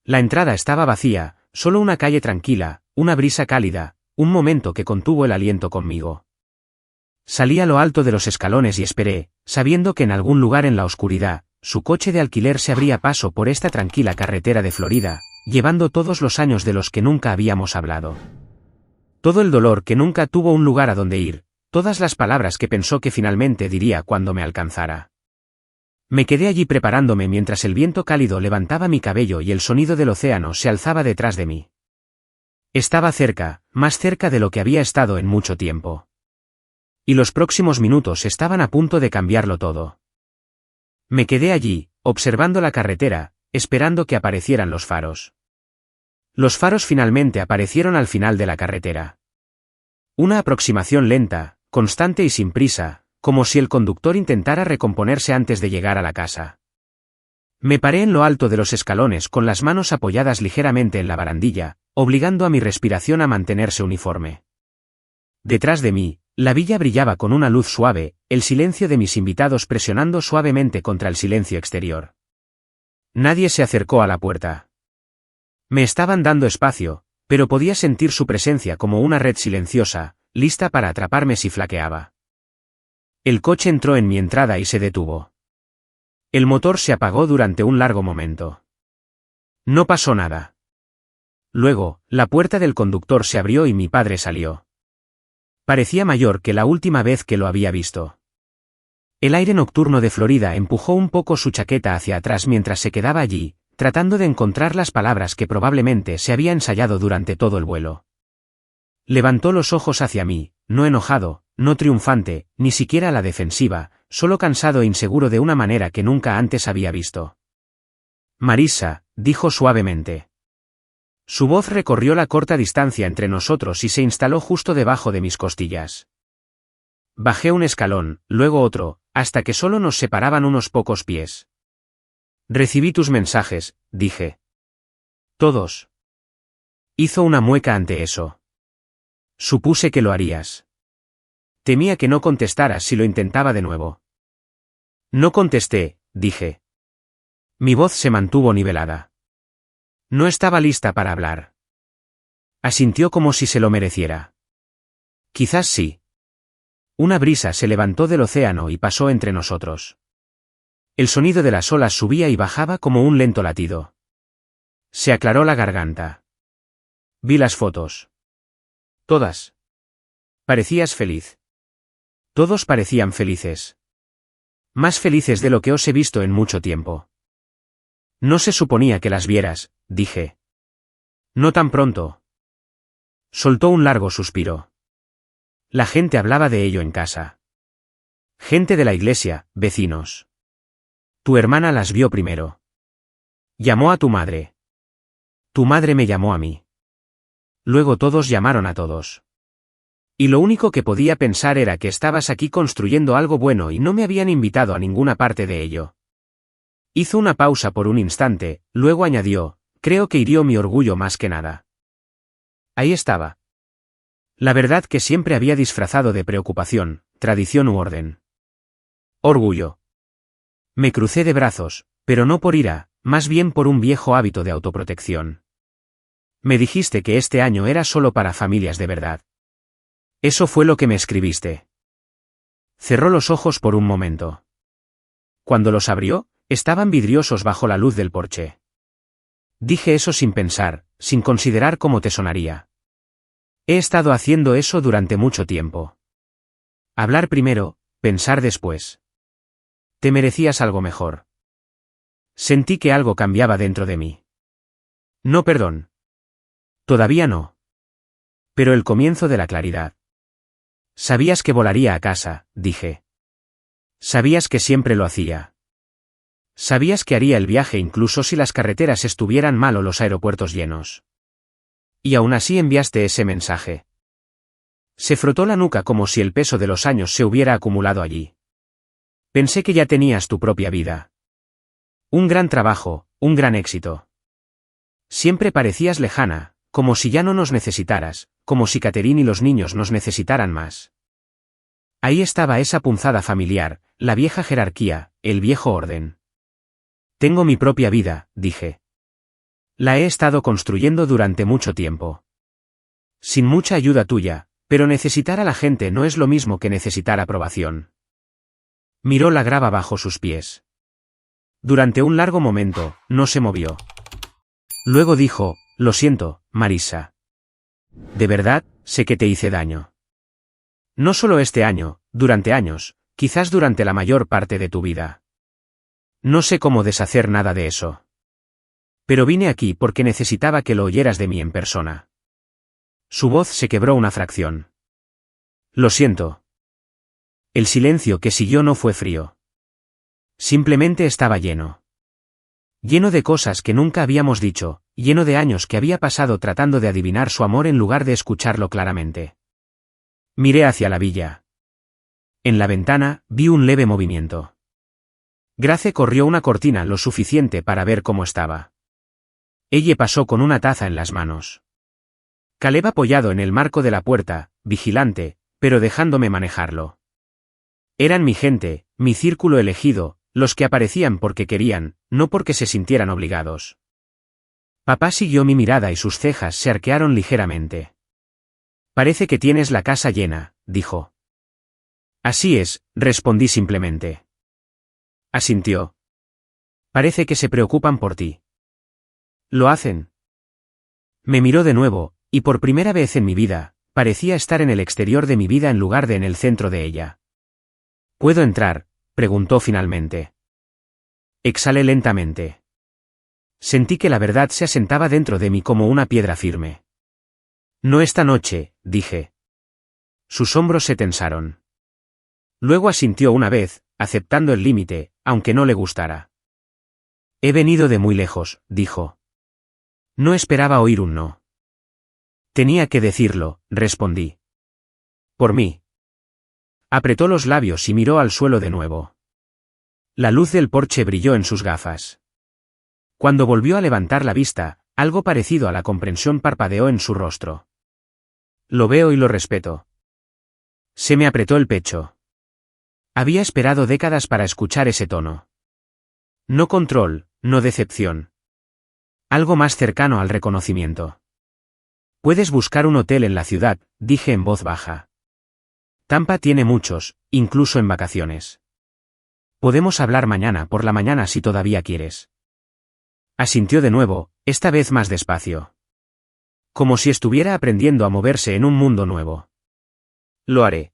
La entrada estaba vacía, solo una calle tranquila, una brisa cálida, un momento que contuvo el aliento conmigo. Salí a lo alto de los escalones y esperé, sabiendo que en algún lugar en la oscuridad, su coche de alquiler se abría paso por esta tranquila carretera de Florida, llevando todos los años de los que nunca habíamos hablado. Todo el dolor que nunca tuvo un lugar a donde ir, todas las palabras que pensó que finalmente diría cuando me alcanzara. Me quedé allí preparándome mientras el viento cálido levantaba mi cabello y el sonido del océano se alzaba detrás de mí. Estaba cerca, más cerca de lo que había estado en mucho tiempo. Y los próximos minutos estaban a punto de cambiarlo todo. Me quedé allí, observando la carretera, esperando que aparecieran los faros. Los faros finalmente aparecieron al final de la carretera. Una aproximación lenta, constante y sin prisa, como si el conductor intentara recomponerse antes de llegar a la casa. Me paré en lo alto de los escalones con las manos apoyadas ligeramente en la barandilla, obligando a mi respiración a mantenerse uniforme. Detrás de mí, la villa brillaba con una luz suave, el silencio de mis invitados presionando suavemente contra el silencio exterior. Nadie se acercó a la puerta. Me estaban dando espacio, pero podía sentir su presencia como una red silenciosa, lista para atraparme si flaqueaba. El coche entró en mi entrada y se detuvo. El motor se apagó durante un largo momento. No pasó nada. Luego, la puerta del conductor se abrió y mi padre salió. Parecía mayor que la última vez que lo había visto. El aire nocturno de Florida empujó un poco su chaqueta hacia atrás mientras se quedaba allí, tratando de encontrar las palabras que probablemente se había ensayado durante todo el vuelo. Levantó los ojos hacia mí, no enojado, no triunfante, ni siquiera a la defensiva, solo cansado e inseguro de una manera que nunca antes había visto. Marissa, dijo suavemente. Su voz recorrió la corta distancia entre nosotros y se instaló justo debajo de mis costillas. Bajé un escalón, luego otro, hasta que solo nos separaban unos pocos pies. Recibí tus mensajes, dije. Todos. Hizo una mueca ante eso. Supuse que lo harías. Temía que no contestaras si lo intentaba de nuevo. No contesté, dije. Mi voz se mantuvo nivelada. No estaba lista para hablar. Asintió como si se lo mereciera. Quizás sí. Una brisa se levantó del océano y pasó entre nosotros. El sonido de las olas subía y bajaba como un lento latido. Se aclaró la garganta. Vi las fotos. Todas. Parecías feliz. Todos parecían felices. Más felices de lo que os he visto en mucho tiempo. No se suponía que las vieras, dije. No tan pronto. Soltó un largo suspiro. La gente hablaba de ello en casa. Gente de la iglesia, vecinos. Tu hermana las vio primero. Llamó a tu madre. Tu madre me llamó a mí. Luego todos llamaron a todos. Y lo único que podía pensar era que estabas aquí construyendo algo bueno y no me habían invitado a ninguna parte de ello. Hizo una pausa por un instante, luego añadió, creo que hirió mi orgullo más que nada. Ahí estaba. La verdad que siempre había disfrazado de preocupación, tradición u orden. Orgullo. Me crucé de brazos, pero no por ira, más bien por un viejo hábito de autoprotección. Me dijiste que este año era solo para familias de verdad. Eso fue lo que me escribiste. Cerró los ojos por un momento. Cuando los abrió, estaban vidriosos bajo la luz del porche. Dije eso sin pensar, sin considerar cómo te sonaría. He estado haciendo eso durante mucho tiempo. Hablar primero, pensar después. Te merecías algo mejor. Sentí que algo cambiaba dentro de mí. No, perdón. Todavía no. Pero el comienzo de la claridad. Sabías que volaría a casa, dije. Sabías que siempre lo hacía. Sabías que haría el viaje incluso si las carreteras estuvieran mal o los aeropuertos llenos. Y aún así enviaste ese mensaje. Se frotó la nuca como si el peso de los años se hubiera acumulado allí. Pensé que ya tenías tu propia vida. Un gran trabajo, un gran éxito. Siempre parecías lejana, como si ya no nos necesitaras, como si Catherine y los niños nos necesitaran más. Ahí estaba esa punzada familiar, la vieja jerarquía, el viejo orden. Tengo mi propia vida, dije. La he estado construyendo durante mucho tiempo. Sin mucha ayuda tuya, pero necesitar a la gente no es lo mismo que necesitar aprobación. Miró la grava bajo sus pies. Durante un largo momento, no se movió. Luego dijo, lo siento, Marisa. De verdad, sé que te hice daño. No solo este año, durante años, quizás durante la mayor parte de tu vida. No sé cómo deshacer nada de eso. Pero vine aquí porque necesitaba que lo oyeras de mí en persona. Su voz se quebró una fracción. Lo siento. El silencio que siguió no fue frío. Simplemente estaba lleno. Lleno de cosas que nunca habíamos dicho, lleno de años que había pasado tratando de adivinar su amor en lugar de escucharlo claramente. Miré hacia la villa. En la ventana, vi un leve movimiento. Grace corrió una cortina lo suficiente para ver cómo estaba. Ella pasó con una taza en las manos. Caleb apoyado en el marco de la puerta, vigilante, pero dejándome manejarlo. Eran mi gente, mi círculo elegido, los que aparecían porque querían, no porque se sintieran obligados. Papá siguió mi mirada y sus cejas se arquearon ligeramente. Parece que tienes la casa llena, dijo. Así es, respondí simplemente. Asintió. Parece que se preocupan por ti. ¿Lo hacen? Me miró de nuevo, y por primera vez en mi vida, parecía estar en el exterior de mi vida en lugar de en el centro de ella. ¿Puedo entrar?, preguntó finalmente. Exhalé lentamente. Sentí que la verdad se asentaba dentro de mí como una piedra firme. No esta noche, dije. Sus hombros se tensaron. Luego asintió una vez, aceptando el límite, aunque no le gustara. He venido de muy lejos, dijo. No esperaba oír un no. Tenía que decirlo, respondí. Por mí. Apretó los labios y miró al suelo de nuevo. La luz del porche brilló en sus gafas. Cuando volvió a levantar la vista, algo parecido a la comprensión parpadeó en su rostro. Lo veo y lo respeto. Se me apretó el pecho. Había esperado décadas para escuchar ese tono. No control, no decepción. Algo más cercano al reconocimiento. Puedes buscar un hotel en la ciudad, dije en voz baja. Tampa tiene muchos, incluso en vacaciones. Podemos hablar mañana por la mañana si todavía quieres. Asintió de nuevo, esta vez más despacio. Como si estuviera aprendiendo a moverse en un mundo nuevo. Lo haré.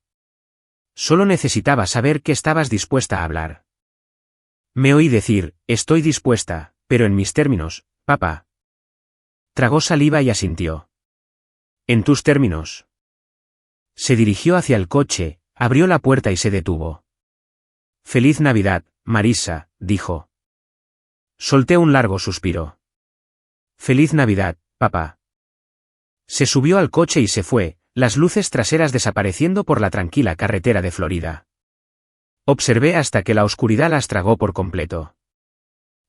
Solo necesitaba saber que estabas dispuesta a hablar. Me oí decir, estoy dispuesta, pero en mis términos, papá. Tragó saliva y asintió. En tus términos. Se dirigió hacia el coche, abrió la puerta y se detuvo. Feliz Navidad, Marisa, dijo. Solté un largo suspiro. Feliz Navidad, papá. Se subió al coche y se fue, las luces traseras desapareciendo por la tranquila carretera de Florida. Observé hasta que la oscuridad las tragó por completo.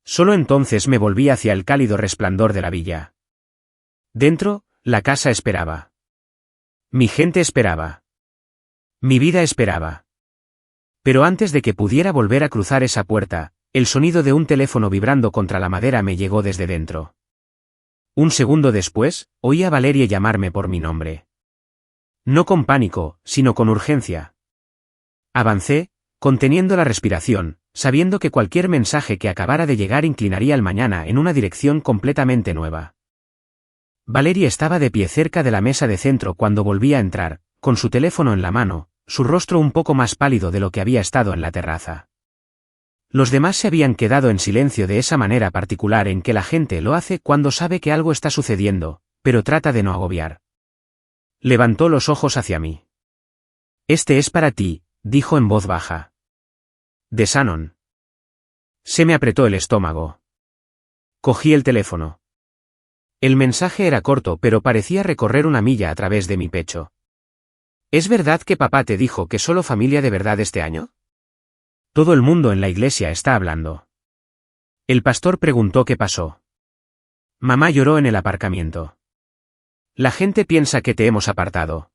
Solo entonces me volví hacia el cálido resplandor de la villa. Dentro, la casa esperaba. Mi gente esperaba. Mi vida esperaba. Pero antes de que pudiera volver a cruzar esa puerta, el sonido de un teléfono vibrando contra la madera me llegó desde dentro. Un segundo después, oí a Valeria llamarme por mi nombre. No con pánico, sino con urgencia. Avancé, conteniendo la respiración, sabiendo que cualquier mensaje que acabara de llegar inclinaría el mañana en una dirección completamente nueva. Valeria estaba de pie cerca de la mesa de centro cuando volví a entrar, con su teléfono en la mano, su rostro un poco más pálido de lo que había estado en la terraza. Los demás se habían quedado en silencio de esa manera particular en que la gente lo hace cuando sabe que algo está sucediendo, pero trata de no agobiar. Levantó los ojos hacia mí. Este es para ti, dijo en voz baja. De Shannon. Se me apretó el estómago. Cogí el teléfono. El mensaje era corto pero parecía recorrer una milla a través de mi pecho. ¿Es verdad que papá te dijo que solo familia de verdad este año? Todo el mundo en la iglesia está hablando. El pastor preguntó qué pasó. Mamá lloró en el aparcamiento. La gente piensa que te hemos apartado.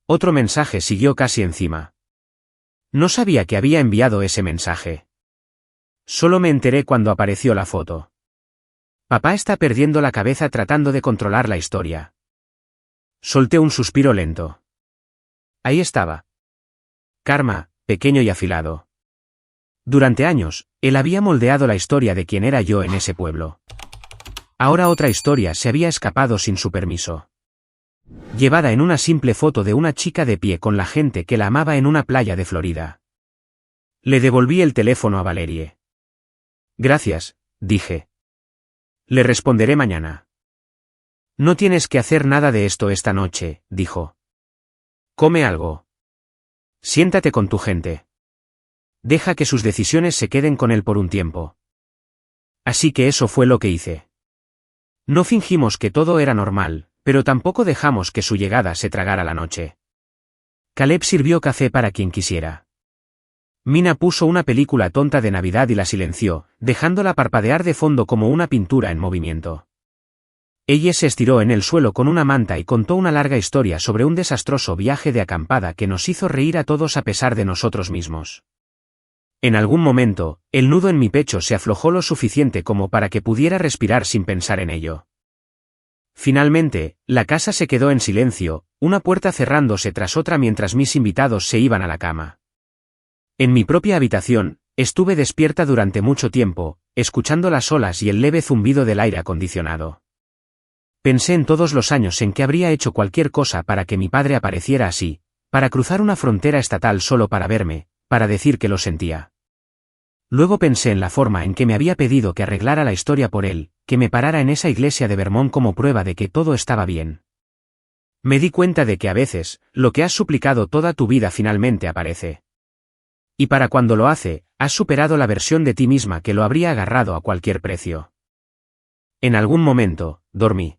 Otro mensaje siguió casi encima. No sabía que había enviado ese mensaje. Solo me enteré cuando apareció la foto. Papá está perdiendo la cabeza tratando de controlar la historia. Solté un suspiro lento. Ahí estaba. Karma, pequeño y afilado. Durante años, él había moldeado la historia de quién era yo en ese pueblo. Ahora otra historia se había escapado sin su permiso. Llevada en una simple foto de una chica de pie con la gente que la amaba en una playa de Florida. Le devolví el teléfono a Valerie. Gracias, dije. Le responderé mañana. No tienes que hacer nada de esto esta noche, dijo. Come algo. Siéntate con tu gente. Deja que sus decisiones se queden con él por un tiempo. Así que eso fue lo que hice. No fingimos que todo era normal, pero tampoco dejamos que su llegada se tragara la noche. Caleb sirvió café para quien quisiera. Mina puso una película tonta de Navidad y la silenció, dejándola parpadear de fondo como una pintura en movimiento. Ella se estiró en el suelo con una manta y contó una larga historia sobre un desastroso viaje de acampada que nos hizo reír a todos a pesar de nosotros mismos. En algún momento, el nudo en mi pecho se aflojó lo suficiente como para que pudiera respirar sin pensar en ello. Finalmente, la casa se quedó en silencio, una puerta cerrándose tras otra mientras mis invitados se iban a la cama. En mi propia habitación, estuve despierta durante mucho tiempo, escuchando las olas y el leve zumbido del aire acondicionado. Pensé en todos los años en que habría hecho cualquier cosa para que mi padre apareciera así, para cruzar una frontera estatal solo para verme, para decir que lo sentía. Luego pensé en la forma en que me había pedido que arreglara la historia por él, que me parara en esa iglesia de Vermont como prueba de que todo estaba bien. Me di cuenta de que a veces, lo que has suplicado toda tu vida finalmente aparece. Y para cuando lo hace, has superado la versión de ti misma que lo habría agarrado a cualquier precio. En algún momento, dormí.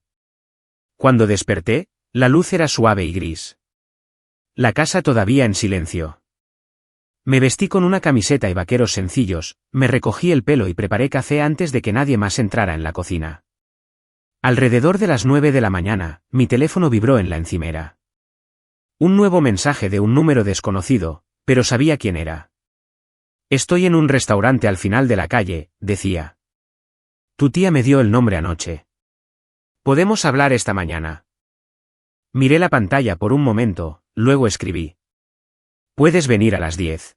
Cuando desperté, la luz era suave y gris. La casa todavía en silencio. Me vestí con una camiseta y vaqueros sencillos, me recogí el pelo y preparé café antes de que nadie más entrara en la cocina. Alrededor de las 9 de la mañana, mi teléfono vibró en la encimera. Un nuevo mensaje de un número desconocido, pero sabía quién era. Estoy en un restaurante al final de la calle, decía. Tu tía me dio el nombre anoche. ¿Podemos hablar esta mañana? Miré la pantalla por un momento, luego escribí. Puedes venir a las 10.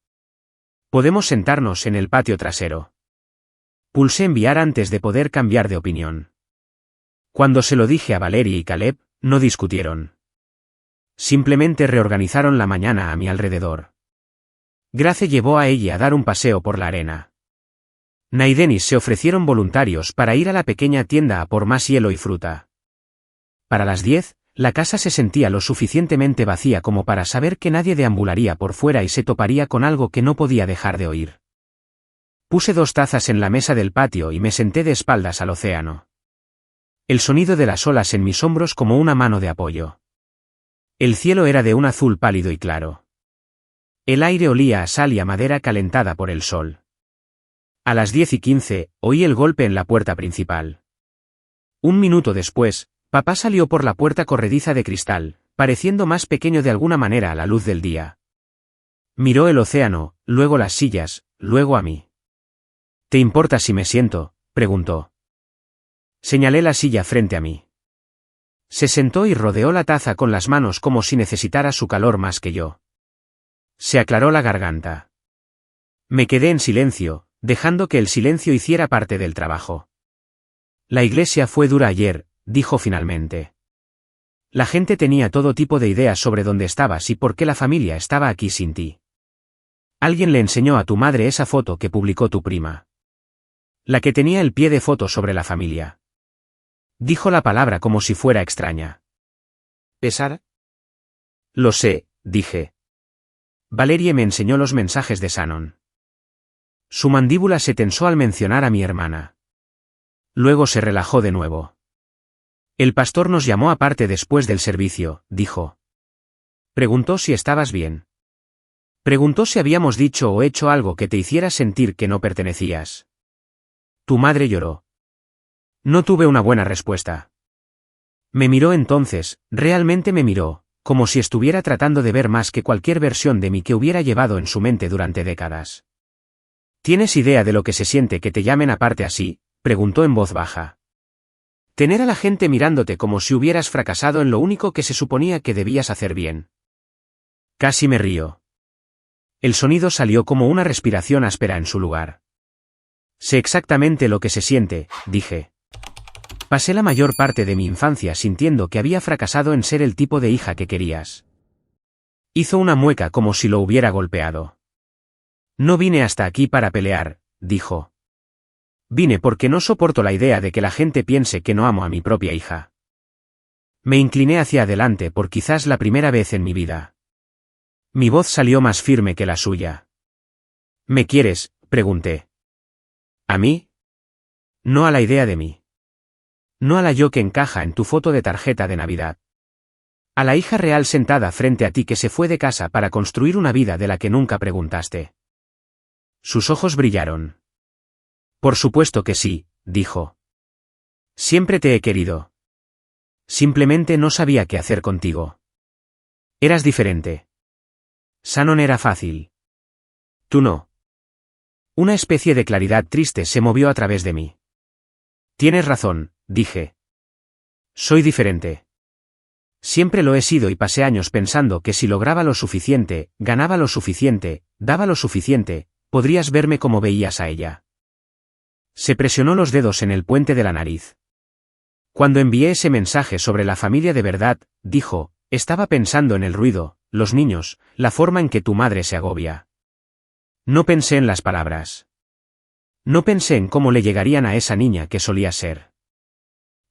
Podemos sentarnos en el patio trasero. Pulsé enviar antes de poder cambiar de opinión. Cuando se lo dije a Valerie y Caleb, no discutieron. Simplemente reorganizaron la mañana a mi alrededor. Grace llevó a ella a dar un paseo por la arena. Nay y Dennis se ofrecieron voluntarios para ir a la pequeña tienda a por más hielo y fruta. Para las 10, la casa se sentía lo suficientemente vacía como para saber que nadie deambularía por fuera y se toparía con algo que no podía dejar de oír. Puse 2 tazas en la mesa del patio y me senté de espaldas al océano. El sonido de las olas en mis hombros como una mano de apoyo. El cielo era de un azul pálido y claro. El aire olía a sal y a madera calentada por el sol. A las 10:15, oí el golpe en la puerta principal. Un minuto después, papá salió por la puerta corrediza de cristal, pareciendo más pequeño de alguna manera a la luz del día. Miró el océano, luego las sillas, luego a mí. ¿Te importa si me siento?, preguntó. Señalé la silla frente a mí. Se sentó y rodeó la taza con las manos como si necesitara su calor más que yo. Se aclaró la garganta. Me quedé en silencio, dejando que el silencio hiciera parte del trabajo. La iglesia fue dura ayer, dijo finalmente. La gente tenía todo tipo de ideas sobre dónde estabas y por qué la familia estaba aquí sin ti. Alguien le enseñó a tu madre esa foto que publicó tu prima. La que tenía el pie de foto sobre la familia. Dijo la palabra como si fuera extraña. ¿Pesar? Lo sé, dije. Valerie me enseñó los mensajes de Shannon. Su mandíbula se tensó al mencionar a mi hermana. Luego se relajó de nuevo. El pastor nos llamó aparte después del servicio, dijo. Preguntó si estabas bien. Preguntó si habíamos dicho o hecho algo que te hiciera sentir que no pertenecías. Tu madre lloró. No tuve una buena respuesta. Me miró entonces, realmente me miró, como si estuviera tratando de ver más que cualquier versión de mí que hubiera llevado en su mente durante décadas. ¿Tienes idea de lo que se siente que te llamen aparte así?, preguntó en voz baja. Tener a la gente mirándote como si hubieras fracasado en lo único que se suponía que debías hacer bien. Casi me río. El sonido salió como una respiración áspera en su lugar. Sé exactamente lo que se siente, dije. Pasé la mayor parte de mi infancia sintiendo que había fracasado en ser el tipo de hija que querías. Hizo una mueca como si lo hubiera golpeado. No vine hasta aquí para pelear, dijo. Vine porque no soporto la idea de que la gente piense que no amo a mi propia hija. Me incliné hacia adelante por quizás la primera vez en mi vida. Mi voz salió más firme que la suya. ¿Me quieres?, pregunté. ¿A mí? No a la idea de mí. No a la yo que encaja en tu foto de tarjeta de Navidad. A la hija real sentada frente a ti que se fue de casa para construir una vida de la que nunca preguntaste. Sus ojos brillaron. Por supuesto que sí, dijo. Siempre te he querido. Simplemente no sabía qué hacer contigo. Eras diferente. Shannon era fácil. Tú no. Una especie de claridad triste se movió a través de mí. Tienes razón, dije. Soy diferente. Siempre lo he sido y pasé años pensando que si lograba lo suficiente, ganaba lo suficiente, daba lo suficiente, podrías verme como veías a ella. Se presionó los dedos en el puente de la nariz. Cuando envié ese mensaje sobre la familia de verdad, dijo, estaba pensando en el ruido, los niños, la forma en que tu madre se agobia. No pensé en las palabras. No pensé en cómo le llegarían a esa niña que solía ser.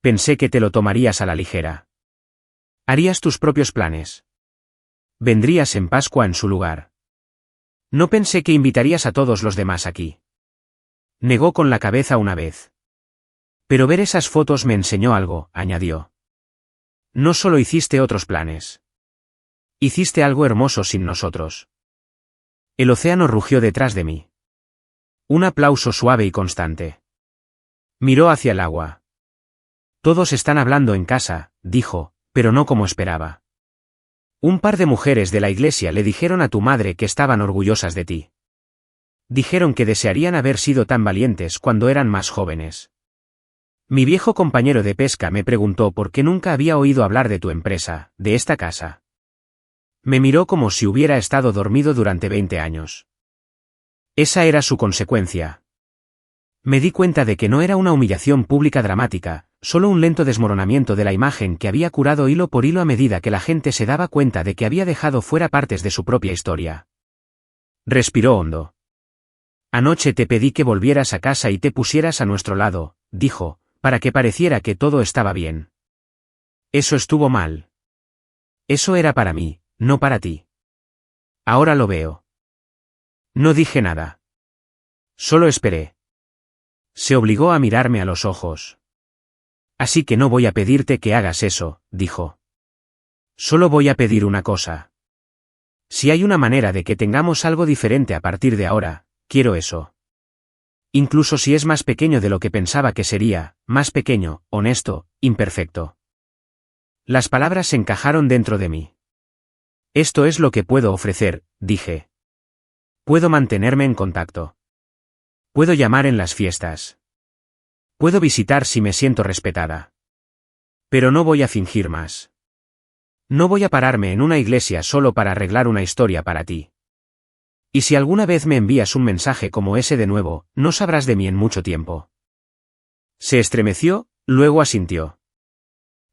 Pensé que te lo tomarías a la ligera. Harías tus propios planes. Vendrías en Pascua en su lugar. No pensé que invitarías a todos los demás aquí. Negó con la cabeza una vez. Pero ver esas fotos me enseñó algo, añadió. No solo hiciste otros planes. Hiciste algo hermoso sin nosotros. El océano rugió detrás de mí. Un aplauso suave y constante. Miró hacia el agua. Todos están hablando en casa, dijo, pero no como esperaba. Un par de mujeres de la iglesia le dijeron a tu madre que estaban orgullosas de ti. Dijeron que desearían haber sido tan valientes cuando eran más jóvenes. Mi viejo compañero de pesca me preguntó por qué nunca había oído hablar de tu empresa, de esta casa. Me miró como si hubiera estado dormido durante 20 años. Esa era su consecuencia. Me di cuenta de que no era una humillación pública dramática, solo un lento desmoronamiento de la imagen que había curado hilo por hilo a medida que la gente se daba cuenta de que había dejado fuera partes de su propia historia. Respiró hondo. Anoche te pedí que volvieras a casa y te pusieras a nuestro lado, dijo, para que pareciera que todo estaba bien. Eso estuvo mal. Eso era para mí, no para ti. Ahora lo veo. No dije nada. Solo esperé. Se obligó a mirarme a los ojos. Así que no voy a pedirte que hagas eso, dijo. Solo voy a pedir una cosa. Si hay una manera de que tengamos algo diferente a partir de ahora, quiero eso. Incluso si es más pequeño de lo que pensaba que sería, más pequeño, honesto, imperfecto. Las palabras se encajaron dentro de mí. Esto es lo que puedo ofrecer, dije. Puedo mantenerme en contacto. Puedo llamar en las fiestas. Puedo visitar si me siento respetada. Pero no voy a fingir más. No voy a pararme en una iglesia solo para arreglar una historia para ti. Y si alguna vez me envías un mensaje como ese de nuevo, no sabrás de mí en mucho tiempo. Se estremeció, luego asintió.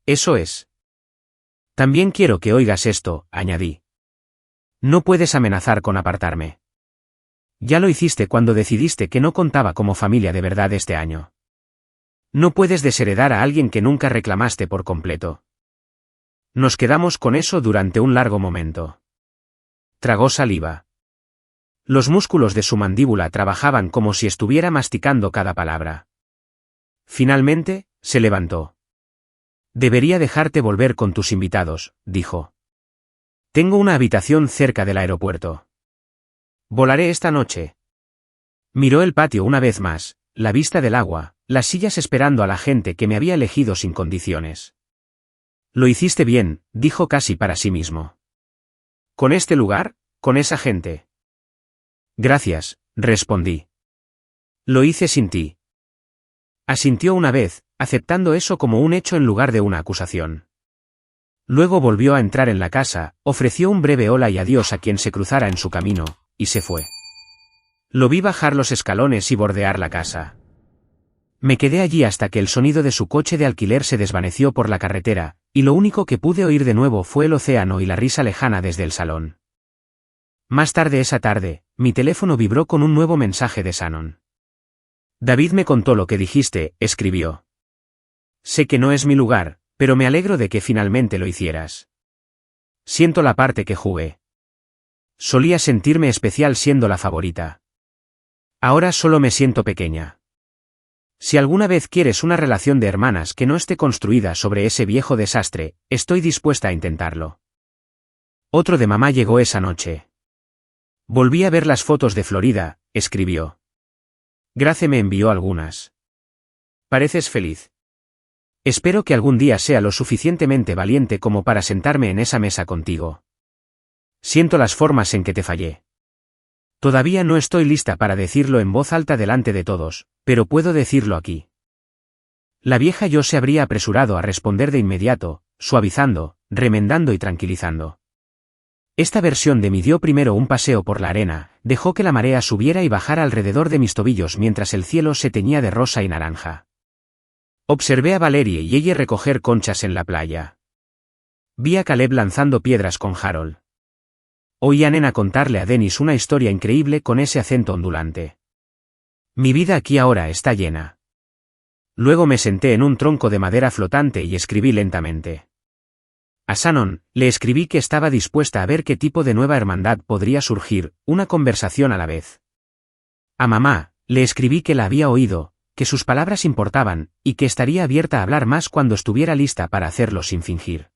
Eso es. También quiero que oigas esto, añadí. No puedes amenazar con apartarme. Ya lo hiciste cuando decidiste que no contaba como familia de verdad este año. No puedes desheredar a alguien que nunca reclamaste por completo. Nos quedamos con eso durante un largo momento. Tragó saliva. Los músculos de su mandíbula trabajaban como si estuviera masticando cada palabra. Finalmente, se levantó. Debería dejarte volver con tus invitados, dijo. Tengo una habitación cerca del aeropuerto. Volaré esta noche. Miró el patio una vez más, la vista del agua, las sillas esperando a la gente que me había elegido sin condiciones. Lo hiciste bien, dijo casi para sí mismo. ¿Con este lugar? ¿Con esa gente? Gracias, respondí. Lo hice sin ti. Asintió una vez, aceptando eso como un hecho en lugar de una acusación. Luego volvió a entrar en la casa, ofreció un breve hola y adiós a quien se cruzara en su camino, y se fue. Lo vi bajar los escalones y bordear la casa. Me quedé allí hasta que el sonido de su coche de alquiler se desvaneció por la carretera, y lo único que pude oír de nuevo fue el océano y la risa lejana desde el salón. Más tarde esa tarde, mi teléfono vibró con un nuevo mensaje de Shannon. David me contó lo que dijiste, escribió. Sé que no es mi lugar, pero me alegro de que finalmente lo hicieras. Siento la parte que jugué. Solía sentirme especial siendo la favorita. Ahora solo me siento pequeña. Si alguna vez quieres una relación de hermanas que no esté construida sobre ese viejo desastre, estoy dispuesta a intentarlo. Otro de mamá llegó esa noche. Volví a ver las fotos de Florida, escribió. Grace me envió algunas. Pareces feliz. Espero que algún día sea lo suficientemente valiente como para sentarme en esa mesa contigo. Siento las formas en que te fallé. Todavía no estoy lista para decirlo en voz alta delante de todos, pero puedo decirlo aquí. La vieja yo se habría apresurado a responder de inmediato, suavizando, remendando y tranquilizando. Esta versión de mí dio primero un paseo por la arena, dejó que la marea subiera y bajara alrededor de mis tobillos mientras el cielo se teñía de rosa y naranja. Observé a Valerie y ella recoger conchas en la playa. Vi a Caleb lanzando piedras con Harold. Oí a Nena contarle a Dennis una historia increíble con ese acento ondulante. Mi vida aquí ahora está llena. Luego me senté en un tronco de madera flotante y escribí lentamente. A Shannon, le escribí que estaba dispuesta a ver qué tipo de nueva hermandad podría surgir, una conversación a la vez. A mamá, le escribí que la había oído, que sus palabras importaban, y que estaría abierta a hablar más cuando estuviera lista para hacerlo sin fingir.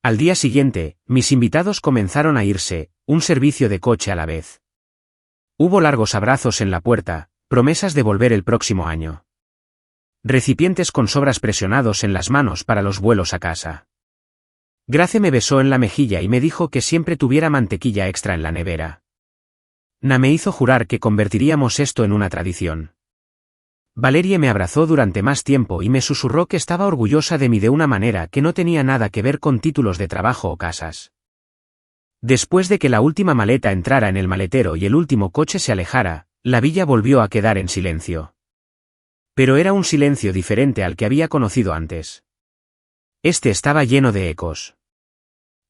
Al día siguiente, mis invitados comenzaron a irse, un servicio de coche a la vez. Hubo largos abrazos en la puerta, promesas de volver el próximo año. Recipientes con sobras presionados en las manos para los vuelos a casa. Grace me besó en la mejilla y me dijo que siempre tuviera mantequilla extra en la nevera. Na me hizo jurar que convertiríamos esto en una tradición. Valerie me abrazó durante más tiempo y me susurró que estaba orgullosa de mí de una manera que no tenía nada que ver con títulos de trabajo o casas. Después de que la última maleta entrara en el maletero y el último coche se alejara, la villa volvió a quedar en silencio. Pero era un silencio diferente al que había conocido antes. Este estaba lleno de ecos.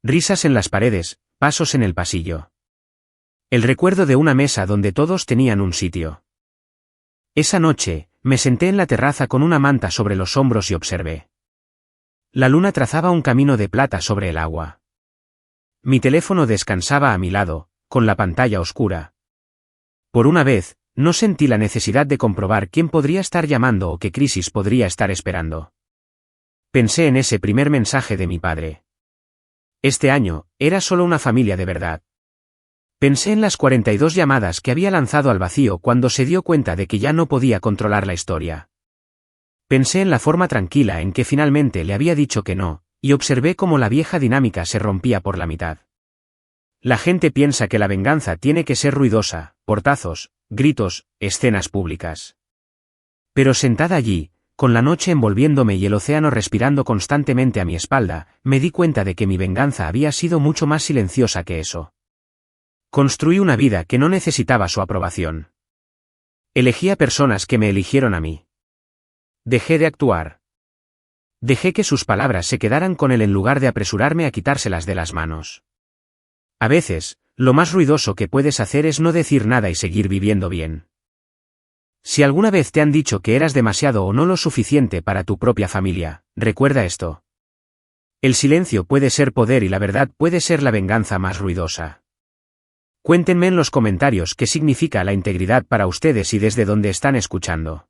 Risas en las paredes, pasos en el pasillo. El recuerdo de una mesa donde todos tenían un sitio. Esa noche, me senté en la terraza con una manta sobre los hombros y observé. La luna trazaba un camino de plata sobre el agua. Mi teléfono descansaba a mi lado, con la pantalla oscura. Por una vez, no sentí la necesidad de comprobar quién podría estar llamando o qué crisis podría estar esperando. Pensé en ese primer mensaje de mi padre. Este año, era solo una familia de verdad. Pensé en las 42 llamadas que había lanzado al vacío cuando se dio cuenta de que ya no podía controlar la historia. Pensé en la forma tranquila en que finalmente le había dicho que no, y observé cómo la vieja dinámica se rompía por la mitad. La gente piensa que la venganza tiene que ser ruidosa, portazos, gritos, escenas públicas. Pero sentada allí, con la noche envolviéndome y el océano respirando constantemente a mi espalda, me di cuenta de que mi venganza había sido mucho más silenciosa que eso. Construí una vida que no necesitaba su aprobación. Elegí a personas que me eligieron a mí. Dejé de actuar. Dejé que sus palabras se quedaran con él en lugar de apresurarme a quitárselas de las manos. A veces, lo más ruidoso que puedes hacer es no decir nada y seguir viviendo bien. Si alguna vez te han dicho que eras demasiado o no lo suficiente para tu propia familia, recuerda esto. El silencio puede ser poder y la verdad puede ser la venganza más ruidosa. Cuéntenme en los comentarios qué significa la integridad para ustedes y desde dónde están escuchando.